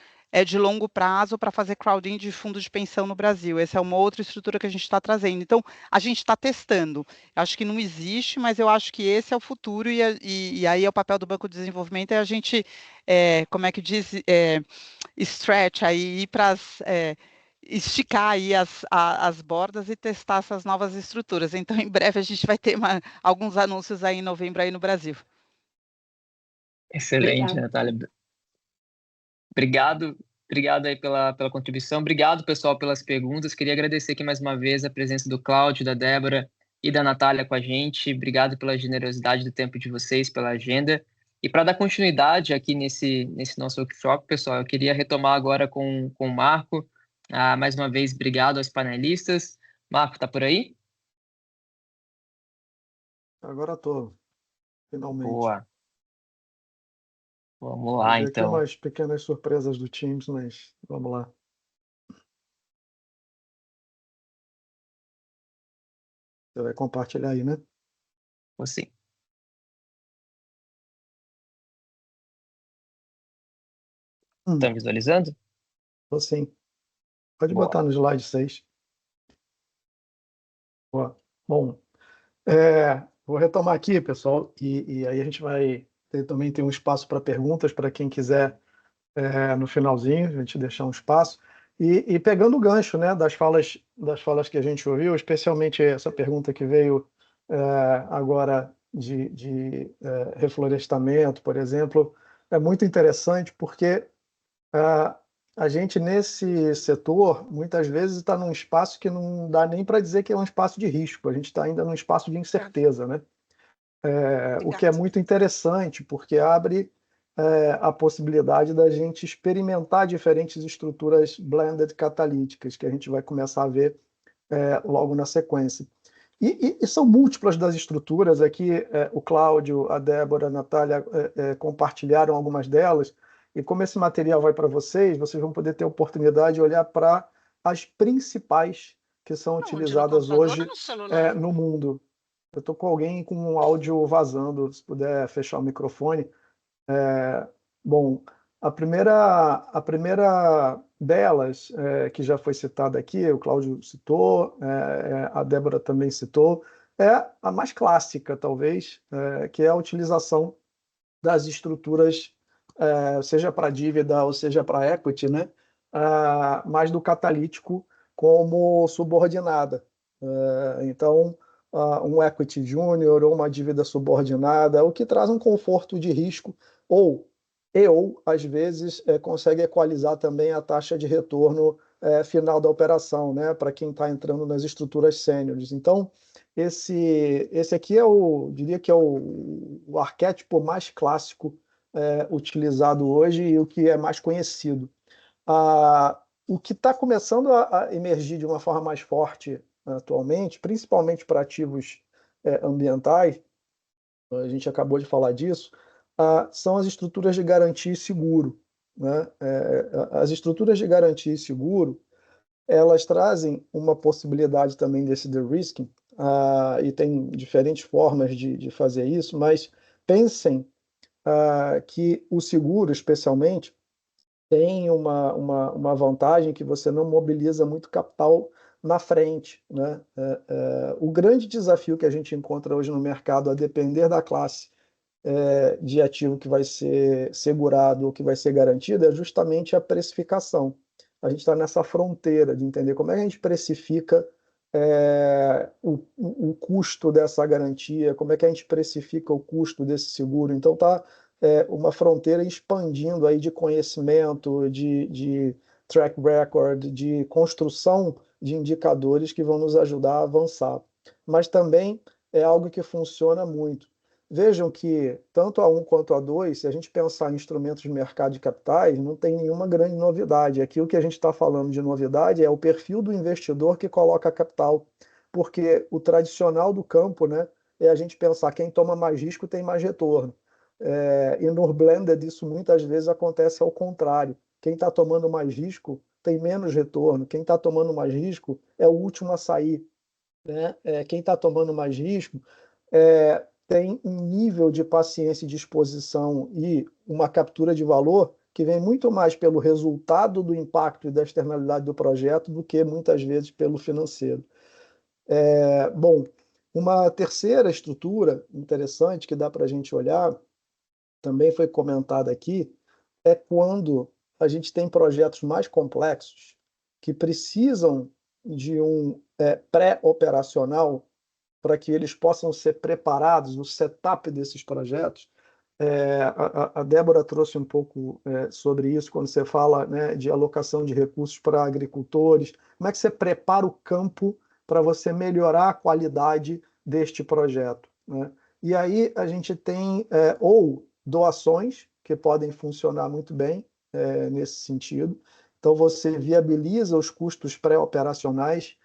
de longo prazo para fazer crowding de fundos de pensão no Brasil. Essa é uma outra estrutura que a gente está trazendo. Então, a gente está testando. Acho que não existe, mas eu acho que esse é o futuro e aí é o papel do Banco de Desenvolvimento, é a gente, como é que diz, stretch, aí ir para esticar aí as bordas e testar essas novas estruturas. Então, em breve, a gente vai ter alguns anúncios aí em novembro aí no Brasil. Excelente, Natália. Obrigado aí pela contribuição. Obrigado, pessoal, pelas perguntas. Queria agradecer aqui mais uma vez a presença do Cláudio, da Débora e da Natália com a gente. Obrigado pela generosidade do tempo de vocês, pela agenda. E para dar continuidade aqui nesse nosso workshop, pessoal, eu queria retomar agora com o Marco. Mais uma vez, obrigado aos panelistas. Marco, tá por aí? Agora estou, finalmente. Boa. Vamos lá, Aqui então. umas pequenas surpresas do Teams, mas vamos lá. Você vai compartilhar aí, né? Vou sim. Estão visualizando? Estou sim. Pode Boa. botar no slide 6. Boa. Bom, vou retomar aqui, pessoal, e aí a gente vai também ter um espaço para perguntas para quem quiser no finalzinho, a gente deixar um espaço. E pegando o gancho, né, das falas que a gente ouviu, especialmente essa pergunta que veio agora de reflorestamento, por exemplo, é muito interessante porque a gente nesse setor muitas vezes está num espaço que não dá nem para dizer que é um espaço de risco, a gente está ainda num espaço de incerteza, né? O que é muito interessante, porque abre a possibilidade da gente experimentar diferentes estruturas blended catalíticas, que a gente vai começar a ver logo na sequência. E são múltiplas das estruturas, aqui o Cláudio, a Débora, a Natália compartilharam algumas delas, e como esse material vai para vocês vão poder ter a oportunidade de olhar para as principais que são utilizadas hoje no mundo. Eu estou com alguém com um áudio vazando, se puder fechar o microfone. Bom, a primeira delas, que já foi citada aqui, o Cláudio citou, a Débora também citou, é a mais clássica, talvez, que é a utilização das estruturas, seja para dívida ou seja para equity, né? Mas do catalítico como subordinada. Então, um equity júnior ou uma dívida subordinada, o que traz um conforto de risco, ou às vezes, consegue equalizar também a taxa de retorno final da operação, né, para quem está entrando nas estruturas sêniores. Então, esse aqui diria que é o arquétipo mais clássico utilizado hoje e o que é mais conhecido. O que está começando a emergir de uma forma mais forte atualmente, principalmente para ativos ambientais, a gente acabou de falar disso, são as estruturas de garantia e seguro, né? As estruturas de garantia e seguro, elas trazem uma possibilidade também desse de-risking, e tem diferentes formas de fazer isso, mas pensem que o seguro, especialmente, tem uma vantagem que você não mobiliza muito capital na frente, né? O grande desafio que a gente encontra hoje no mercado, a depender da classe de ativo que vai ser segurado ou que vai ser garantido, é justamente a precificação. A gente está nessa fronteira de entender como é que a gente precifica o custo dessa garantia, como é que a gente precifica o custo desse seguro. Então está uma fronteira expandindo aí de conhecimento, de track record, de construção de indicadores que vão nos ajudar a avançar. Mas também é algo que funciona muito. Vejam que, tanto a 1 quanto a 2, se a gente pensar em instrumentos de mercado de capitais, não tem nenhuma grande novidade. Aqui o que a gente está falando de novidade é o perfil do investidor que coloca capital, porque o tradicional do campo, né, é a gente pensar quem toma mais risco tem mais retorno. E no blended isso muitas vezes acontece ao contrário. Quem está tomando mais risco tem menos retorno. Quem está tomando mais risco é o último a sair, né? Quem está tomando mais risco tem um nível de paciência e disposição e uma captura de valor que vem muito mais pelo resultado do impacto e da externalidade do projeto do que muitas vezes pelo financeiro. Bom, uma terceira estrutura interessante que dá para a gente olhar, também foi comentada aqui, é quando a gente tem projetos mais complexos que precisam de um pré-operacional para que eles possam ser preparados, o setup desses projetos. A Débora trouxe um pouco sobre isso, quando você fala, né, de alocação de recursos para agricultores. Como é que você prepara o campo para você melhorar a qualidade deste projeto, né? E aí a gente tem ou doações, que podem funcionar muito bem nesse sentido. Então, você viabiliza os custos pré-operacionais,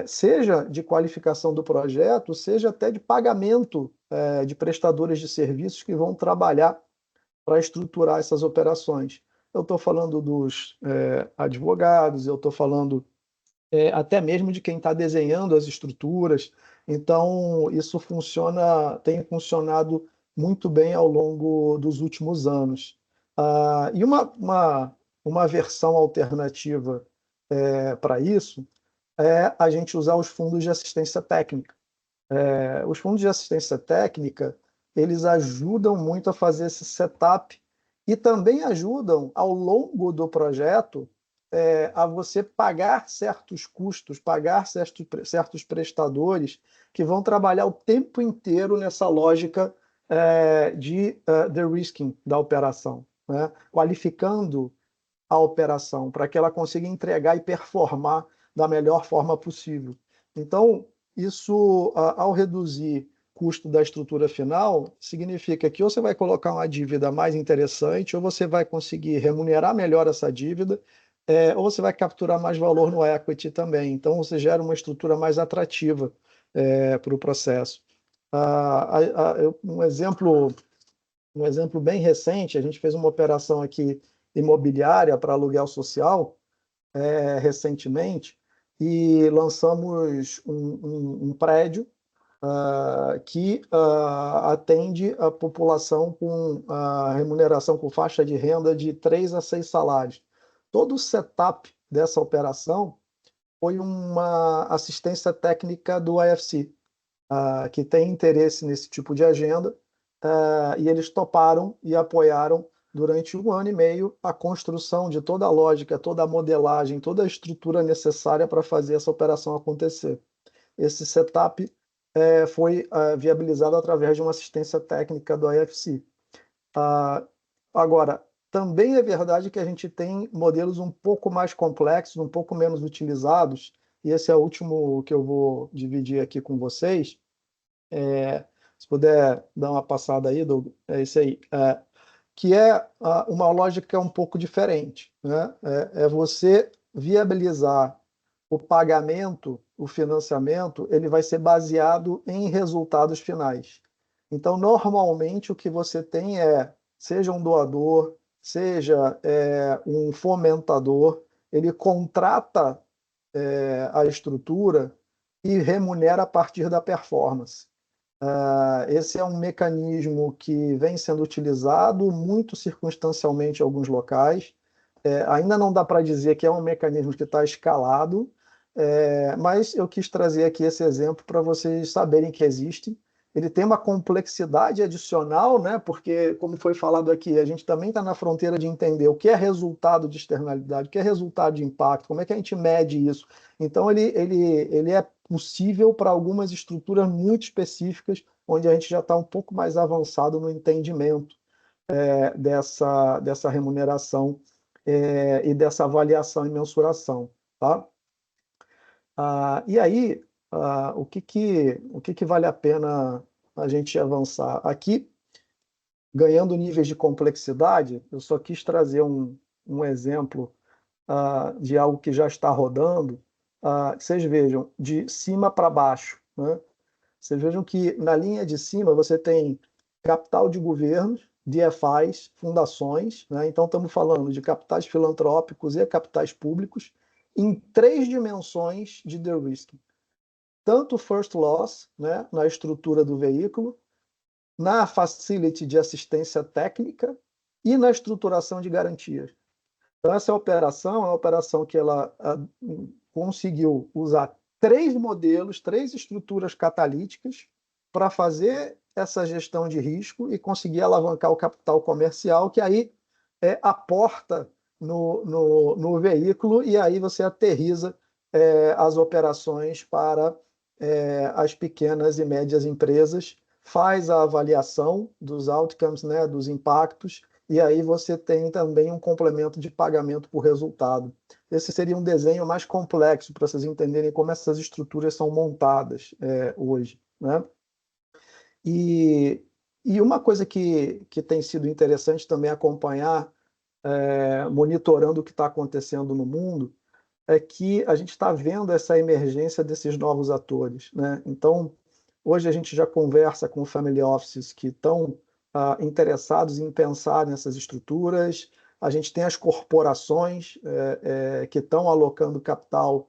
seja de qualificação do projeto, seja até de pagamento de prestadores de serviços que vão trabalhar para estruturar essas operações. Eu estou falando dos advogados, eu estou falando até mesmo de quem está desenhando as estruturas. Então, isso tem funcionado muito bem ao longo dos últimos anos. E uma versão alternativa para isso é a gente usar os fundos de assistência técnica. Os fundos de assistência técnica, eles ajudam muito a fazer esse setup e também ajudam, ao longo do projeto, a você pagar certos custos, pagar certos prestadores que vão trabalhar o tempo inteiro nessa lógica de de-risking da operação, né? Qualificando a operação para que ela consiga entregar e performar da melhor forma possível. Então, isso, ao reduzir custo da estrutura final, significa que ou você vai colocar uma dívida mais interessante, ou você vai conseguir remunerar melhor essa dívida, ou você vai capturar mais valor no equity também. Então, você gera uma estrutura mais atrativa para o processo. Um exemplo bem recente, a gente fez uma operação aqui imobiliária para aluguel social recentemente, e lançamos um prédio que atende a população com remuneração com faixa de renda de 3 a 6 salários. Todo o setup dessa operação foi uma assistência técnica do IFC, que tem interesse nesse tipo de agenda, e eles toparam e apoiaram durante 1 ano e meio a construção de toda a lógica, toda a modelagem, toda a estrutura necessária para fazer essa operação acontecer. Esse setup foi viabilizado através de uma assistência técnica do IFC. Agora, também é verdade que a gente tem modelos um pouco mais complexos, um pouco menos utilizados, e esse é o último que eu vou dividir aqui com vocês. Se puder dar uma passada aí, Doug, é esse aí. Que é uma lógica um pouco diferente, né? Você viabilizar o pagamento, o financiamento, ele vai ser baseado em resultados finais. Então, normalmente, o que você tem seja um doador, seja um fomentador, ele contrata a estrutura e remunera a partir da performance. Esse é um mecanismo que vem sendo utilizado muito circunstancialmente em alguns locais. Ainda não dá para dizer que é um mecanismo que está escalado, mas eu quis trazer aqui esse exemplo para vocês saberem que existe. Ele tem uma complexidade adicional, né? Porque, como foi falado aqui, a gente também está na fronteira de entender o que é resultado de externalidade, o que é resultado de impacto, como é que a gente mede isso. Então, ele é possível para algumas estruturas muito específicas, onde a gente já está um pouco mais avançado no entendimento dessa remuneração e dessa avaliação e mensuração, tá? E aí, o que vale a pena a gente avançar? Aqui, ganhando níveis de complexidade, eu só quis trazer um exemplo de algo que já está rodando. Vocês vejam, de cima para baixo, né? Vocês vejam que na linha de cima você tem capital de governos, DFIs, fundações, né? Então estamos falando de capitais filantrópicos e capitais públicos em 3 dimensões de de-risking. Tanto first loss, né, na estrutura do veículo, na facility de assistência técnica e na estruturação de garantias. Então essa operação é uma operação que ela conseguiu usar 3 modelos, 3 estruturas catalíticas para fazer essa gestão de risco e conseguir alavancar o capital comercial, que aí aporta no veículo, e aí você aterriza as operações para as pequenas e médias empresas, faz a avaliação dos outcomes, né, dos impactos, e aí você tem também um complemento de pagamento por resultado. Esse seria um desenho mais complexo para vocês entenderem como essas estruturas são montadas hoje, né? E uma coisa que tem sido interessante também acompanhar, monitorando o que está acontecendo no mundo, é que a gente está vendo essa emergência desses novos atores, né? Então, hoje a gente já conversa com family offices que estão interessados em pensar nessas estruturas. A gente tem as corporações que estão alocando capital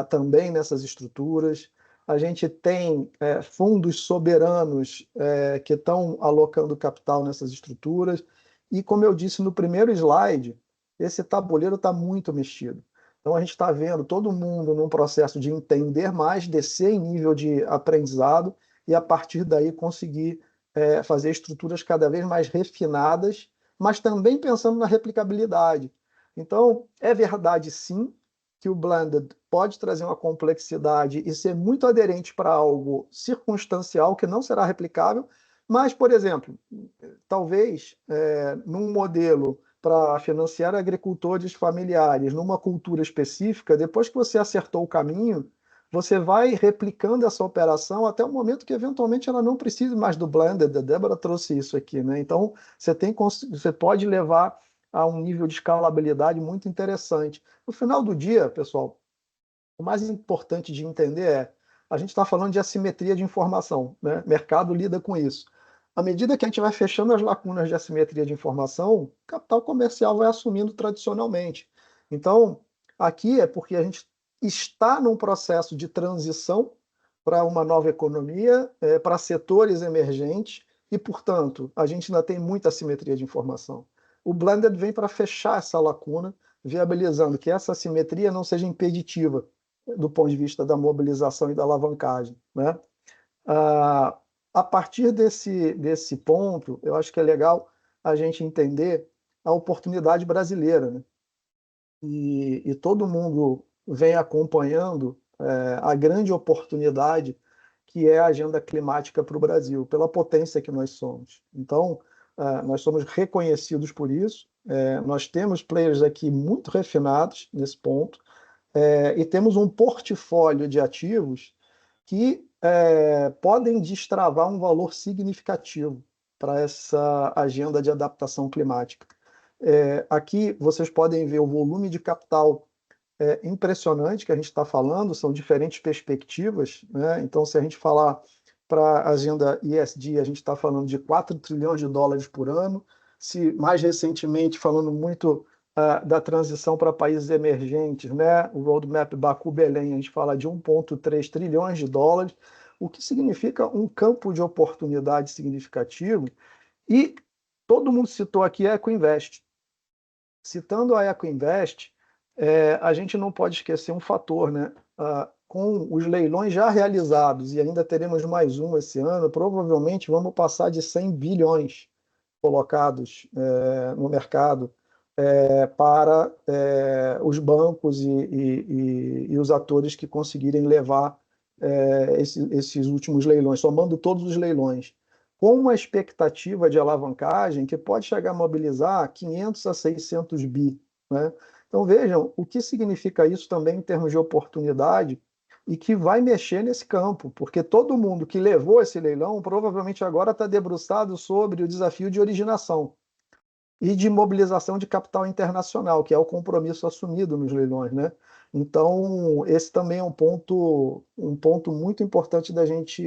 também nessas estruturas. A gente tem fundos soberanos que estão alocando capital nessas estruturas. E, como eu disse no primeiro slide, esse tabuleiro está muito mexido. Então, a gente está vendo todo mundo num processo de entender mais, descer em nível de aprendizado e, a partir daí, conseguir fazer estruturas cada vez mais refinadas, mas também pensando na replicabilidade. Então, é verdade, sim, que o blended pode trazer uma complexidade e ser muito aderente para algo circunstancial que não será replicável, mas, por exemplo, talvez num modelo para financiar agricultores familiares numa cultura específica, depois que você acertou o caminho, você vai replicando essa operação até o momento que, eventualmente, ela não precise mais do blended. A Débora trouxe isso aqui, né? Então, você pode levar a um nível de escalabilidade muito interessante. No final do dia, pessoal, o mais importante de entender a gente está falando de assimetria de informação, né? O mercado lida com isso. À medida que a gente vai fechando as lacunas de assimetria de informação, o capital comercial vai assumindo tradicionalmente. Então, aqui é porque a gente está num processo de transição para uma nova economia, para setores emergentes, e, portanto, a gente ainda tem muita assimetria de informação. O blended vem para fechar essa lacuna, viabilizando que essa assimetria não seja impeditiva do ponto de vista da mobilização e da alavancagem, né? A partir desse ponto, eu acho que é legal a gente entender a oportunidade brasileira, né? E todo mundo vem acompanhando a grande oportunidade que é a agenda climática para o Brasil, pela potência que nós somos. Então, nós somos reconhecidos por isso, nós temos players aqui muito refinados nesse ponto, e temos um portfólio de ativos que podem destravar um valor significativo para essa agenda de adaptação climática. Aqui vocês podem ver o volume de capital impressionante que a gente está falando, são diferentes perspectivas, né? Então, se a gente falar para a agenda ESG, a gente está falando de 4 trilhões de dólares por ano, se mais recentemente falando muito da transição para países emergentes, né? O Roadmap Baku-Belém, a gente fala de 1,3 trilhões de dólares, o que significa um campo de oportunidade significativo. E todo mundo citou aqui a EcoInvest. Citando a EcoInvest, a gente não pode esquecer um fator, né? Com os leilões já realizados, e ainda teremos mais um esse ano, provavelmente vamos passar de 100 bilhões colocados no mercado para os bancos e os atores que conseguirem levar esses últimos leilões, somando todos os leilões, com uma expectativa de alavancagem que pode chegar a mobilizar 500 a 600 bi, né? Então, vejam o que significa isso também em termos de oportunidade e que vai mexer nesse campo, porque todo mundo que levou esse leilão provavelmente agora está debruçado sobre o desafio de originação e de mobilização de capital internacional, que é o compromisso assumido nos leilões, né? Então, esse também é um ponto muito importante da gente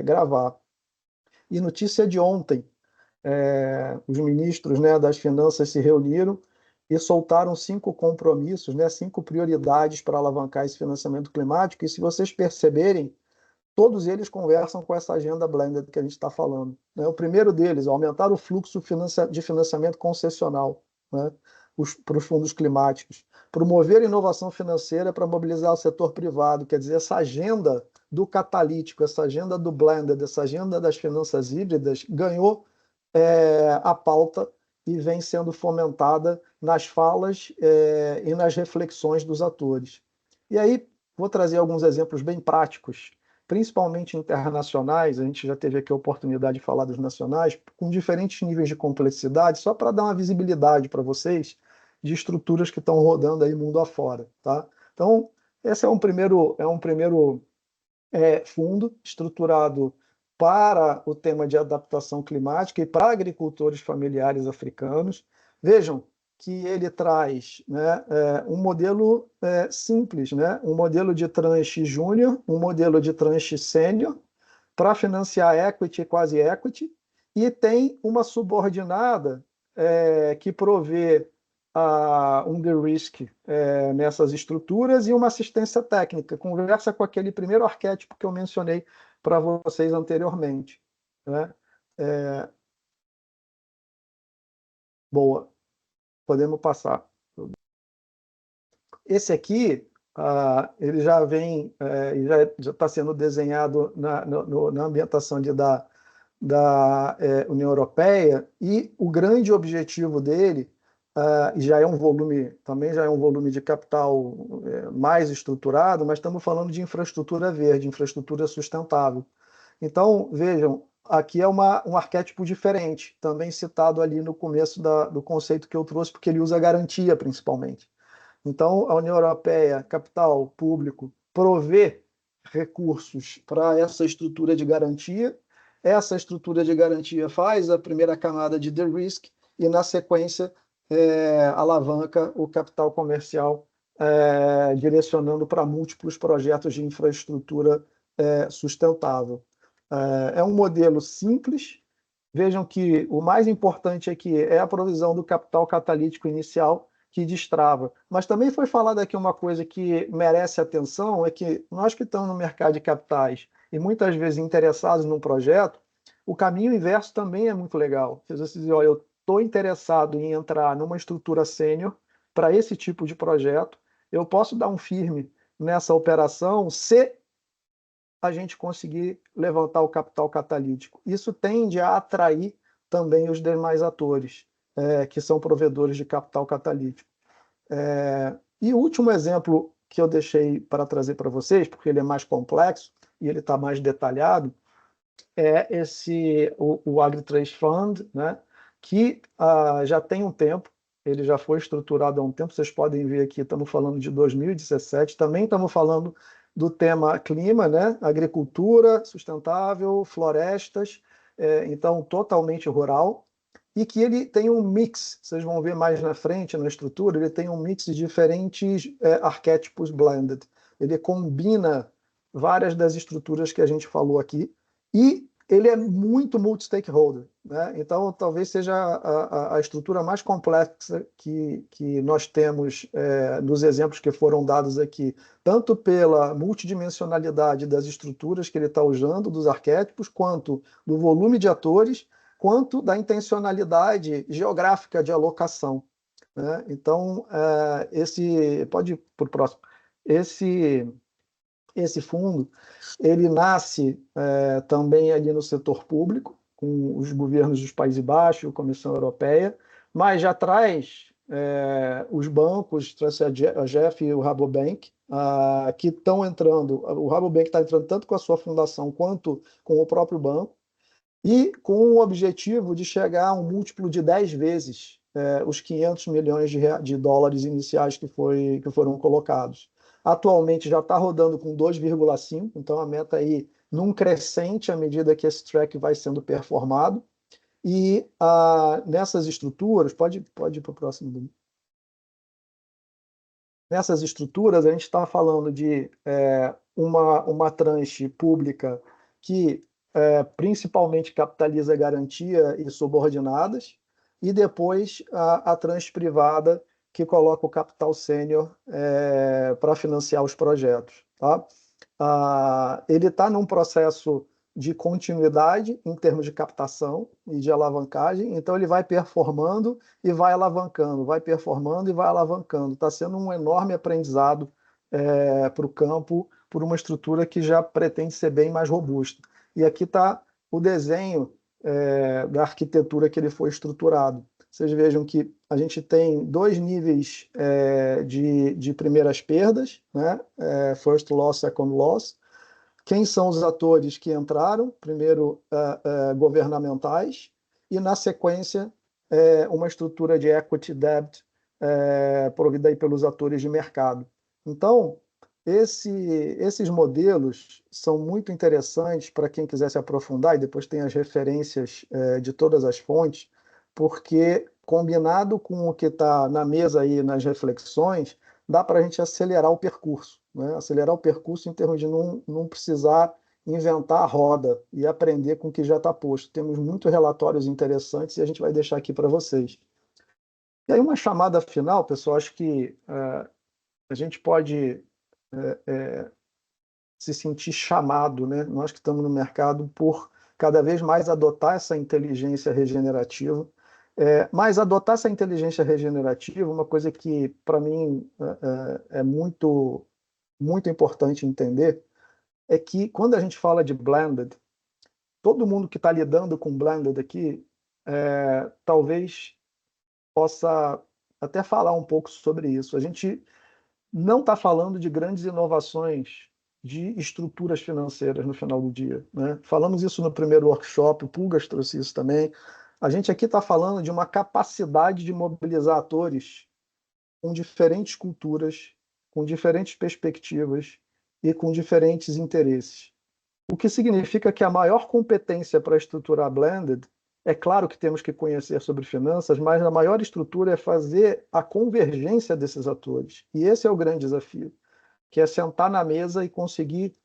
gravar. E notícia de ontem, os ministros, né, das finanças se reuniram e soltaram 5 compromissos, né, 5 prioridades para alavancar esse financiamento climático, e se vocês perceberem, todos eles conversam com essa agenda blended que a gente está falando, né? O primeiro deles, aumentar o fluxo de financiamento concessional, né, para os fundos climáticos, promover inovação financeira para mobilizar o setor privado, quer dizer, essa agenda do catalítico, essa agenda do blended, essa agenda das finanças híbridas ganhou a pauta e vem sendo fomentada nas falas e nas reflexões dos atores. E aí, vou trazer alguns exemplos bem práticos, principalmente internacionais, a gente já teve aqui a oportunidade de falar dos nacionais, com diferentes níveis de complexidade, só para dar uma visibilidade para vocês de estruturas que estão rodando aí mundo afora, tá? Então, esse é um primeiro fundo estruturado para o tema de adaptação climática e para agricultores familiares africanos. Vejam que ele traz, né, um modelo simples, né, um modelo de tranche júnior, um modelo de tranche sênior, para financiar equity e quase equity, e tem uma subordinada que provê um de-risk nessas estruturas e uma assistência técnica. Conversa com aquele primeiro arquétipo que eu mencionei para vocês anteriormente, né? Boa. Podemos passar. Esse aqui, ele já vem, já está sendo desenhado na ambientação da União Europeia, e o grande objetivo dele já é um volume, também já é um volume de capital mais estruturado, mas estamos falando de infraestrutura verde, infraestrutura sustentável. Então, vejam, aqui é um arquétipo diferente, também citado ali no começo do conceito que eu trouxe, porque ele usa garantia principalmente. Então, a União Europeia, capital público, provê recursos para essa estrutura de garantia. Essa estrutura de garantia faz a primeira camada de de-risk e, na sequência, alavanca o capital comercial, direcionando para múltiplos projetos de infraestrutura sustentável. É um modelo simples. Vejam que o mais importante aqui é a provisão do capital catalítico inicial, que destrava. Mas também foi falado aqui uma coisa que merece atenção, é que nós que estamos no mercado de capitais e muitas vezes interessados num projeto, o caminho inverso também é muito legal. Você diz, olha, eu estou interessado em entrar numa estrutura sênior para esse tipo de projeto, eu posso dar um firme nessa operação se a gente conseguir levantar o capital catalítico. Isso tende a atrair também os demais atores, que são provedores de capital catalítico. E o último exemplo que eu deixei para trazer para vocês, porque ele é mais complexo e ele está mais detalhado, é o AgriTrade Fund, né, que já tem um tempo, ele já foi estruturado há um tempo, vocês podem ver aqui, estamos falando de 2017, também estamos falando do tema clima, né, agricultura sustentável, florestas, então totalmente rural, e que ele tem um mix, vocês vão ver mais na frente na estrutura, ele tem um mix de diferentes arquétipos blended. Ele combina várias das estruturas que a gente falou aqui, e ele é muito multi-stakeholder, né? Então, talvez seja a estrutura mais complexa que nós temos nos exemplos que foram dados aqui, tanto pela multidimensionalidade das estruturas que ele está usando, dos arquétipos, quanto do volume de atores, quanto da intencionalidade geográfica de alocação, né? Então, pode ir para o próximo. Esse fundo, ele nasce também ali no setor público, com os governos dos Países Baixos, a Comissão Europeia, mas já traz os bancos, traz a GEF e o Rabobank, que estão entrando. O Rabobank está entrando tanto com a sua fundação quanto com o próprio banco, e com o objetivo de chegar a um múltiplo de 10 vezes os 500 milhões de dólares iniciais que foram colocados. atualmente já está rodando com 2,5, então a meta aí num crescente à medida que esse track vai sendo performado. E nessas estruturas, pode ir para o próximo, Bruno. Nessas estruturas, a gente está falando de uma tranche pública que principalmente capitaliza garantia e subordinadas, e depois a tranche privada que coloca o capital sênior para financiar os projetos. Tá? Ele está num processo de continuidade em termos de captação e de alavancagem, então ele vai performando e vai alavancando, vai performando e vai alavancando. Está sendo um enorme aprendizado para o campo, por uma estrutura que já pretende ser bem mais robusta. E aqui está o desenho da arquitetura que ele foi estruturado. Vocês vejam que a gente tem 2 níveis de primeiras perdas, né? First loss, second loss. Quem são os atores que entraram? Primeiro, governamentais, e na sequência, uma estrutura de equity debt provida aí pelos atores de mercado. Então, esses modelos são muito interessantes para quem quiser se aprofundar, e depois tem as referências de todas as fontes, porque, combinado com o que está na mesa aí nas reflexões, dá para a gente acelerar o percurso, né? Acelerar o percurso em termos de não precisar inventar a roda e aprender com o que já está posto. Temos muitos relatórios interessantes e a gente vai deixar aqui para vocês. E aí uma chamada final, pessoal, acho que a gente pode se sentir chamado, né? Nós que estamos no mercado, por cada vez mais adotar essa inteligência regenerativa. Mas adotar essa inteligência regenerativa, uma coisa que, para mim, é muito, muito importante entender, é que quando a gente fala de blended, todo mundo que está lidando com blended aqui, talvez possa até falar um pouco sobre isso. A gente não está falando de grandes inovações de estruturas financeiras no final do dia, né? Falamos isso no primeiro workshop, o Pulgas trouxe isso também. A gente aqui está falando de uma capacidade de mobilizar atores com diferentes culturas, com diferentes perspectivas e com diferentes interesses. O que significa que a maior competência para estruturar blended, é claro que temos que conhecer sobre finanças, mas a maior estrutura é fazer a convergência desses atores. E esse é o grande desafio, que é sentar na mesa e conseguir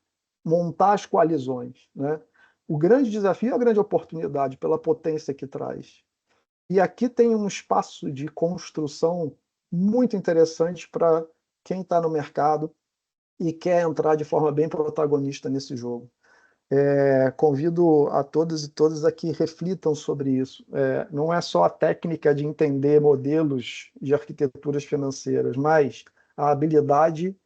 montar as coalizões, né? O grande desafio é a grande oportunidade pela potência que traz. E aqui tem um espaço de construção muito interessante para quem está no mercado e quer entrar de forma bem protagonista nesse jogo. Convido a todos e todas a que reflitam sobre isso. Não é só a técnica de entender modelos de arquiteturas financeiras, mas a habilidade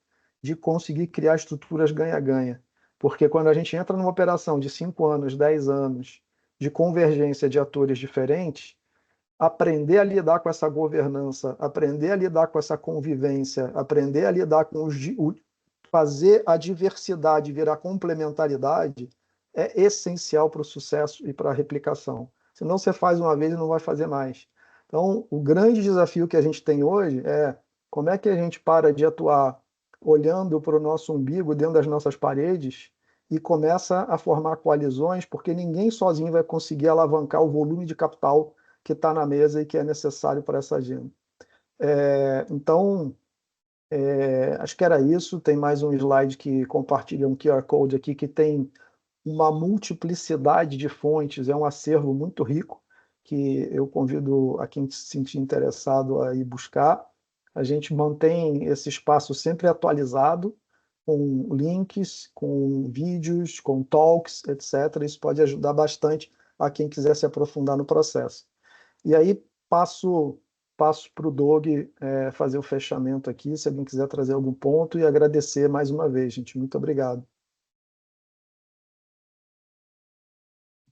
de conseguir criar estruturas ganha-ganha. Porque quando a gente entra numa operação de 5 anos, 10 anos, de convergência de atores diferentes, aprender a lidar com essa governança, aprender a lidar com essa convivência, aprender a lidar com fazer a diversidade virar complementaridade é essencial para o sucesso e para a replicação. Senão você faz uma vez e não vai fazer mais. Então, o grande desafio que a gente tem hoje é como é que a gente para de atuar olhando para o nosso umbigo dentro das nossas paredes e começa a formar coalizões, porque ninguém sozinho vai conseguir alavancar o volume de capital que está na mesa e que é necessário para essa agenda. Então, acho que era isso. Tem mais um slide que compartilha um QR Code aqui que tem uma multiplicidade de fontes, é um acervo muito rico, que eu convido a quem se sentir interessado a ir buscar. A gente mantém esse espaço sempre atualizado, com links, com vídeos, com talks, etc. Isso pode ajudar bastante a quem quiser se aprofundar no processo. E aí passo para o Doug fazer o fechamento aqui, se alguém quiser trazer algum ponto, e agradecer mais uma vez, gente. Muito obrigado.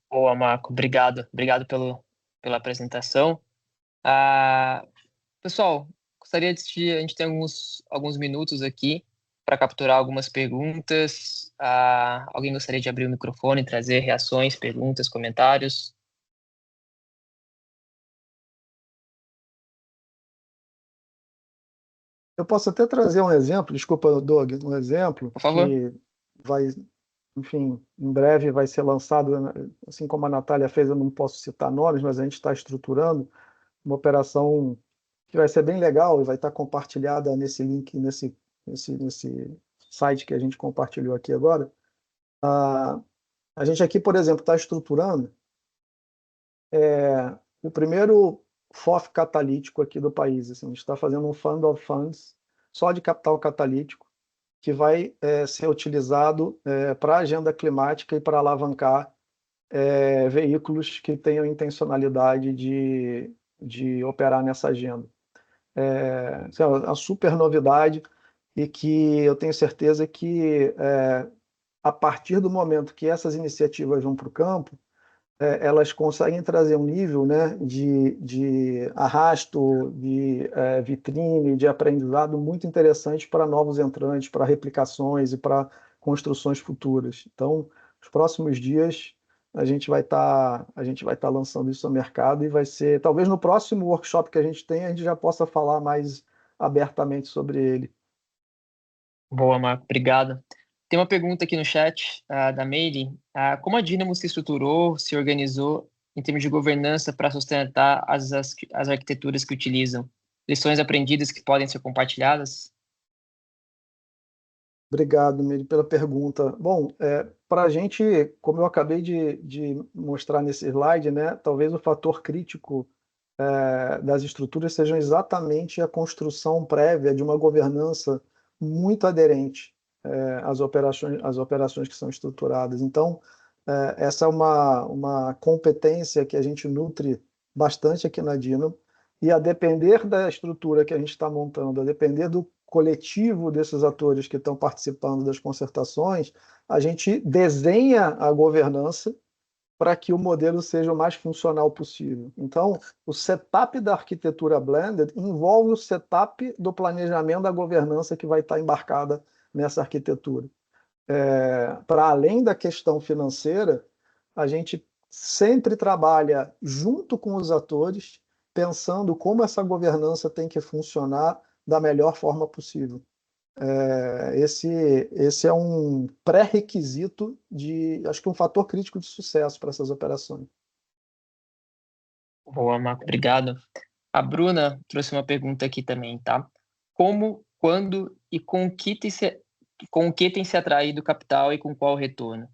Boa, Marco. Obrigado. Obrigado pela apresentação. Pessoal, gostaria de... A gente tem alguns minutos aqui para capturar algumas perguntas. Alguém gostaria de abrir o microfone, trazer reações, perguntas, comentários? Eu posso até trazer um exemplo, desculpa, Doug, um exemplo Por favor. que vai, enfim, em breve vai ser lançado, né, assim como a Natália fez, eu não posso citar nomes, mas a gente está estruturando uma operação que vai ser bem legal e vai estar compartilhada nesse link, nesse site que a gente compartilhou aqui agora. A gente aqui, por exemplo, está estruturando o primeiro FOF catalítico aqui do país. Assim, a gente está fazendo um Fund of Funds só de capital catalítico, que vai ser utilizado para a agenda climática e para alavancar veículos que tenham intencionalidade de operar nessa agenda. Assim, é uma super novidade e que eu tenho certeza que, a partir do momento que essas iniciativas vão para o campo, elas conseguem trazer um nível, né, de arrasto, de vitrine, de aprendizado muito interessante para novos entrantes, para replicações e para construções futuras. Então, nos próximos dias, a gente vai estar lançando isso no mercado e vai ser, talvez no próximo workshop que a gente tem, a gente já possa falar mais abertamente sobre ele. Boa, Marco, obrigado. Tem uma pergunta aqui no chat da Meire. Como a Dynamo se estruturou, se organizou em termos de governança para sustentar as arquiteturas que utilizam? Lições aprendidas que podem ser compartilhadas? Obrigado, Meire, pela pergunta. Bom, para a gente, como eu acabei de mostrar nesse slide, né, talvez o fator crítico das estruturas seja exatamente a construção prévia de uma governança muito aderente às operações que são estruturadas. Então, essa é uma competência que a gente nutre bastante aqui na Dynamo, e a depender da estrutura que a gente está montando, a depender do coletivo desses atores que estão participando das concertações, a gente desenha a governança para que o modelo seja o mais funcional possível. Então, o setup da arquitetura blended envolve o setup do planejamento da governança que vai estar embarcada nessa arquitetura. Para além da questão financeira, a gente sempre trabalha junto com os atores, pensando como essa governança tem que funcionar da melhor forma possível. Esse é um pré-requisito acho que um fator crítico de sucesso para essas operações. Boa, Marco, obrigado. A Bruna trouxe uma pergunta aqui também, tá? Como, quando e com o que tem se atraído capital e com qual retorno?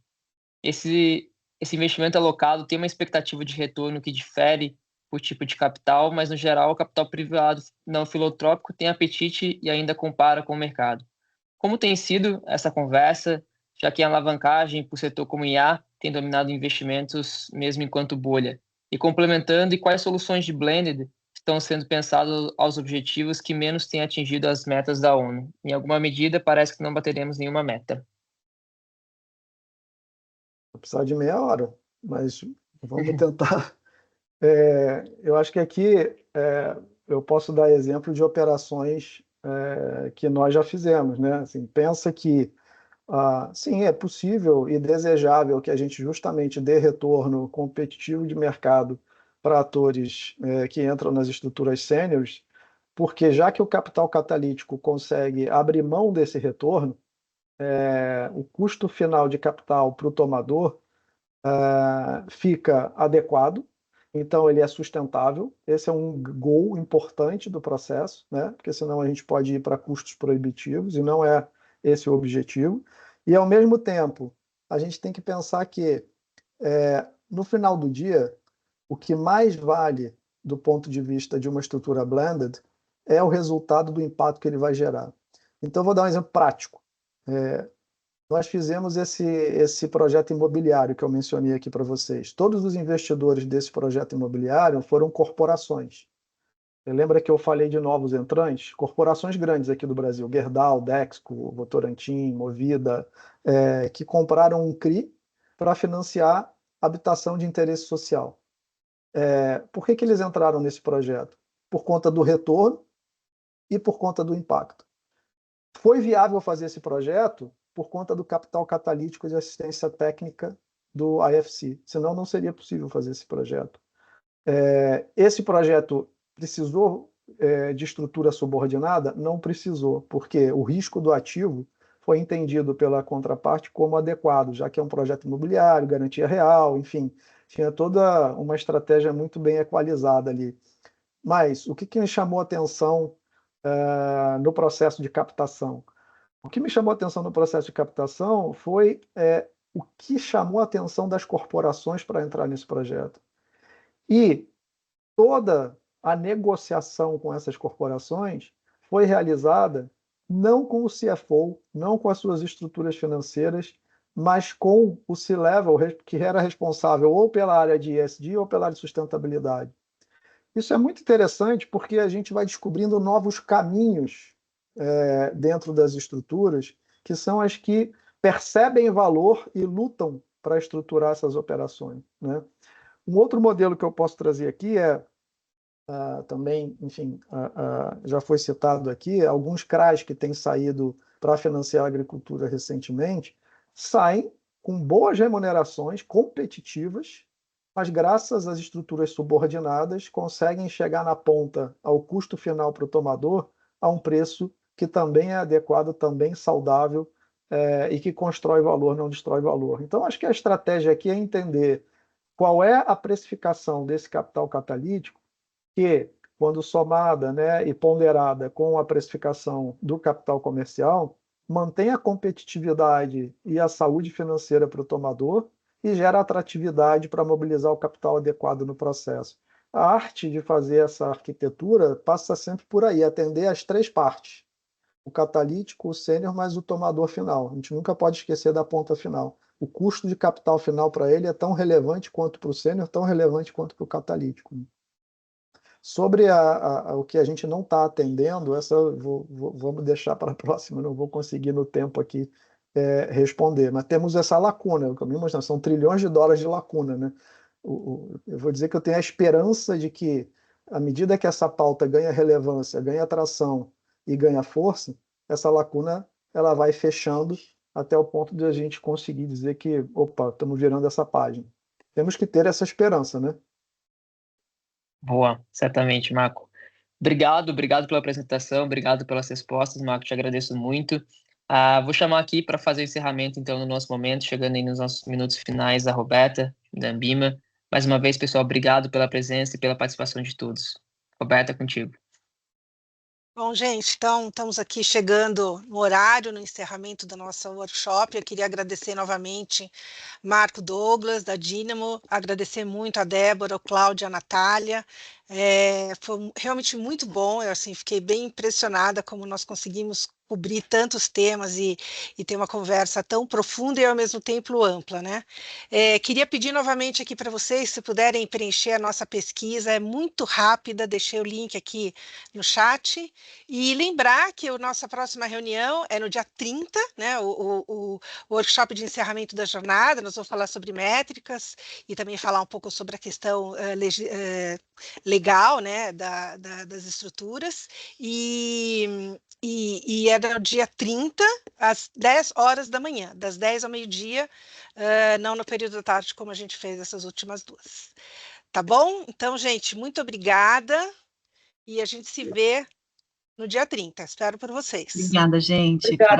Esse investimento alocado tem uma expectativa de retorno que difere por tipo de capital, mas no geral o capital privado não filantrópico tem apetite e ainda compara com o mercado. Como tem sido essa conversa, já que a alavancagem por setor como IA tem dominado investimentos mesmo enquanto bolha? E complementando, e quais soluções de blended estão sendo pensadas aos objetivos que menos têm atingido as metas da ONU? Em alguma medida, parece que não bateremos nenhuma meta. Vou precisar de meia hora, mas vamos tentar. Eu acho que aqui eu posso dar exemplo de operações que nós já fizemos, né? Assim, pensa que sim, é possível e desejável que a gente justamente dê retorno competitivo de mercado para atores que entram nas estruturas sêniores, porque já que o capital catalítico consegue abrir mão desse retorno, o custo final de capital para o tomador fica adequado, então ele é sustentável. Esse é um goal importante do processo, né? Porque senão a gente pode ir para custos proibitivos, e não é esse o objetivo. E, ao mesmo tempo, a gente tem que pensar que, no final do dia, o que mais vale do ponto de vista de uma estrutura blended é o resultado do impacto que ele vai gerar. Então, eu vou dar um exemplo prático. Nós fizemos esse projeto imobiliário que eu mencionei aqui para vocês. Todos os investidores desse projeto imobiliário foram corporações. Lembra que eu falei de novos entrantes? Corporações grandes aqui do Brasil, Gerdau, Dexco, Votorantim, Movida, que compraram um CRI para financiar habitação de interesse social. Por que eles entraram nesse projeto? Por conta do retorno e por conta do impacto. Foi viável fazer esse projeto por conta do capital catalítico de assistência técnica do IFC, senão não seria possível fazer esse projeto. Esse projeto precisou de estrutura subordinada? Não precisou, porque o risco do ativo foi entendido pela contraparte como adequado, já que é um projeto imobiliário, garantia real, enfim, tinha toda uma estratégia muito bem equalizada ali. Mas o que me chamou a atenção no processo de captação? O que me chamou a atenção no processo de captação foi o que chamou a atenção das corporações para entrar nesse projeto. E toda a negociação com essas corporações foi realizada não com o CFO, não com as suas estruturas financeiras, mas com o C-Level, que era responsável ou pela área de ESG ou pela área de sustentabilidade. Isso é muito interessante porque a gente vai descobrindo novos caminhos dentro das estruturas, que são as que percebem valor e lutam para estruturar essas operações, né? Um outro modelo que eu posso trazer aqui também, enfim, já foi citado aqui, alguns CRAs que têm saído para financiar a agricultura recentemente, saem com boas remunerações, competitivas, mas graças às estruturas subordinadas, conseguem chegar na ponta ao custo final para o tomador a um preço que também é adequado, também saudável, e que constrói valor, não destrói valor. Então, acho que a estratégia aqui é entender qual é a precificação desse capital catalítico, que, quando somada, né, e ponderada com a precificação do capital comercial, mantém a competitividade e a saúde financeira para o tomador e gera atratividade para mobilizar o capital adequado no processo. A arte de fazer essa arquitetura passa sempre por aí, atender as três partes: o catalítico, o sênior, mas o tomador final. A gente nunca pode esquecer da ponta final. O custo de capital final para ele é tão relevante quanto para o sênior, tão relevante quanto para o catalítico. Sobre o que a gente não está atendendo, essa vamos deixar para a próxima, não vou conseguir no tempo aqui responder. Mas temos essa lacuna, o que eu me mostrei, são trilhões de dólares de lacuna, né? Eu vou dizer que eu tenho a esperança de que, à medida que essa pauta ganha relevância, ganha atração e ganha força, essa lacuna ela vai fechando até o ponto de a gente conseguir dizer que, opa, estamos virando essa página. Temos que ter essa esperança, né? Boa, certamente, Marco. Obrigado pela apresentação, obrigado pelas respostas, Marco, te agradeço muito. Vou chamar aqui para fazer o encerramento, então, no nosso momento, chegando aí nos nossos minutos finais, a Roberta, da Ambima. Mais uma vez, pessoal, obrigado pela presença e pela participação de todos. Roberta, contigo. Bom, gente, então estamos aqui chegando no horário, no encerramento da nossa workshop. Eu queria agradecer novamente Marco Douglas, da Dynamo, agradecer muito a Débora, o Cláudio e a Natália. Foi realmente muito bom, eu assim, fiquei bem impressionada como nós conseguimos cobrir tantos temas e ter uma conversa tão profunda e ao mesmo tempo ampla, né? Queria pedir novamente aqui para vocês, se puderem preencher a nossa pesquisa, é muito rápida, deixei o link aqui no chat, e lembrar que a nossa próxima reunião é no dia 30, né? O workshop de encerramento da jornada, nós vamos falar sobre métricas e também falar um pouco sobre a questão legal, né, das estruturas, e é no dia 30, às 10 horas da manhã, das 10 ao meio-dia, não no período da tarde, como a gente fez essas últimas duas. Tá bom? Então, gente, muito obrigada, e a gente se vê no dia 30. Espero por vocês. Obrigada, gente. Obrigada.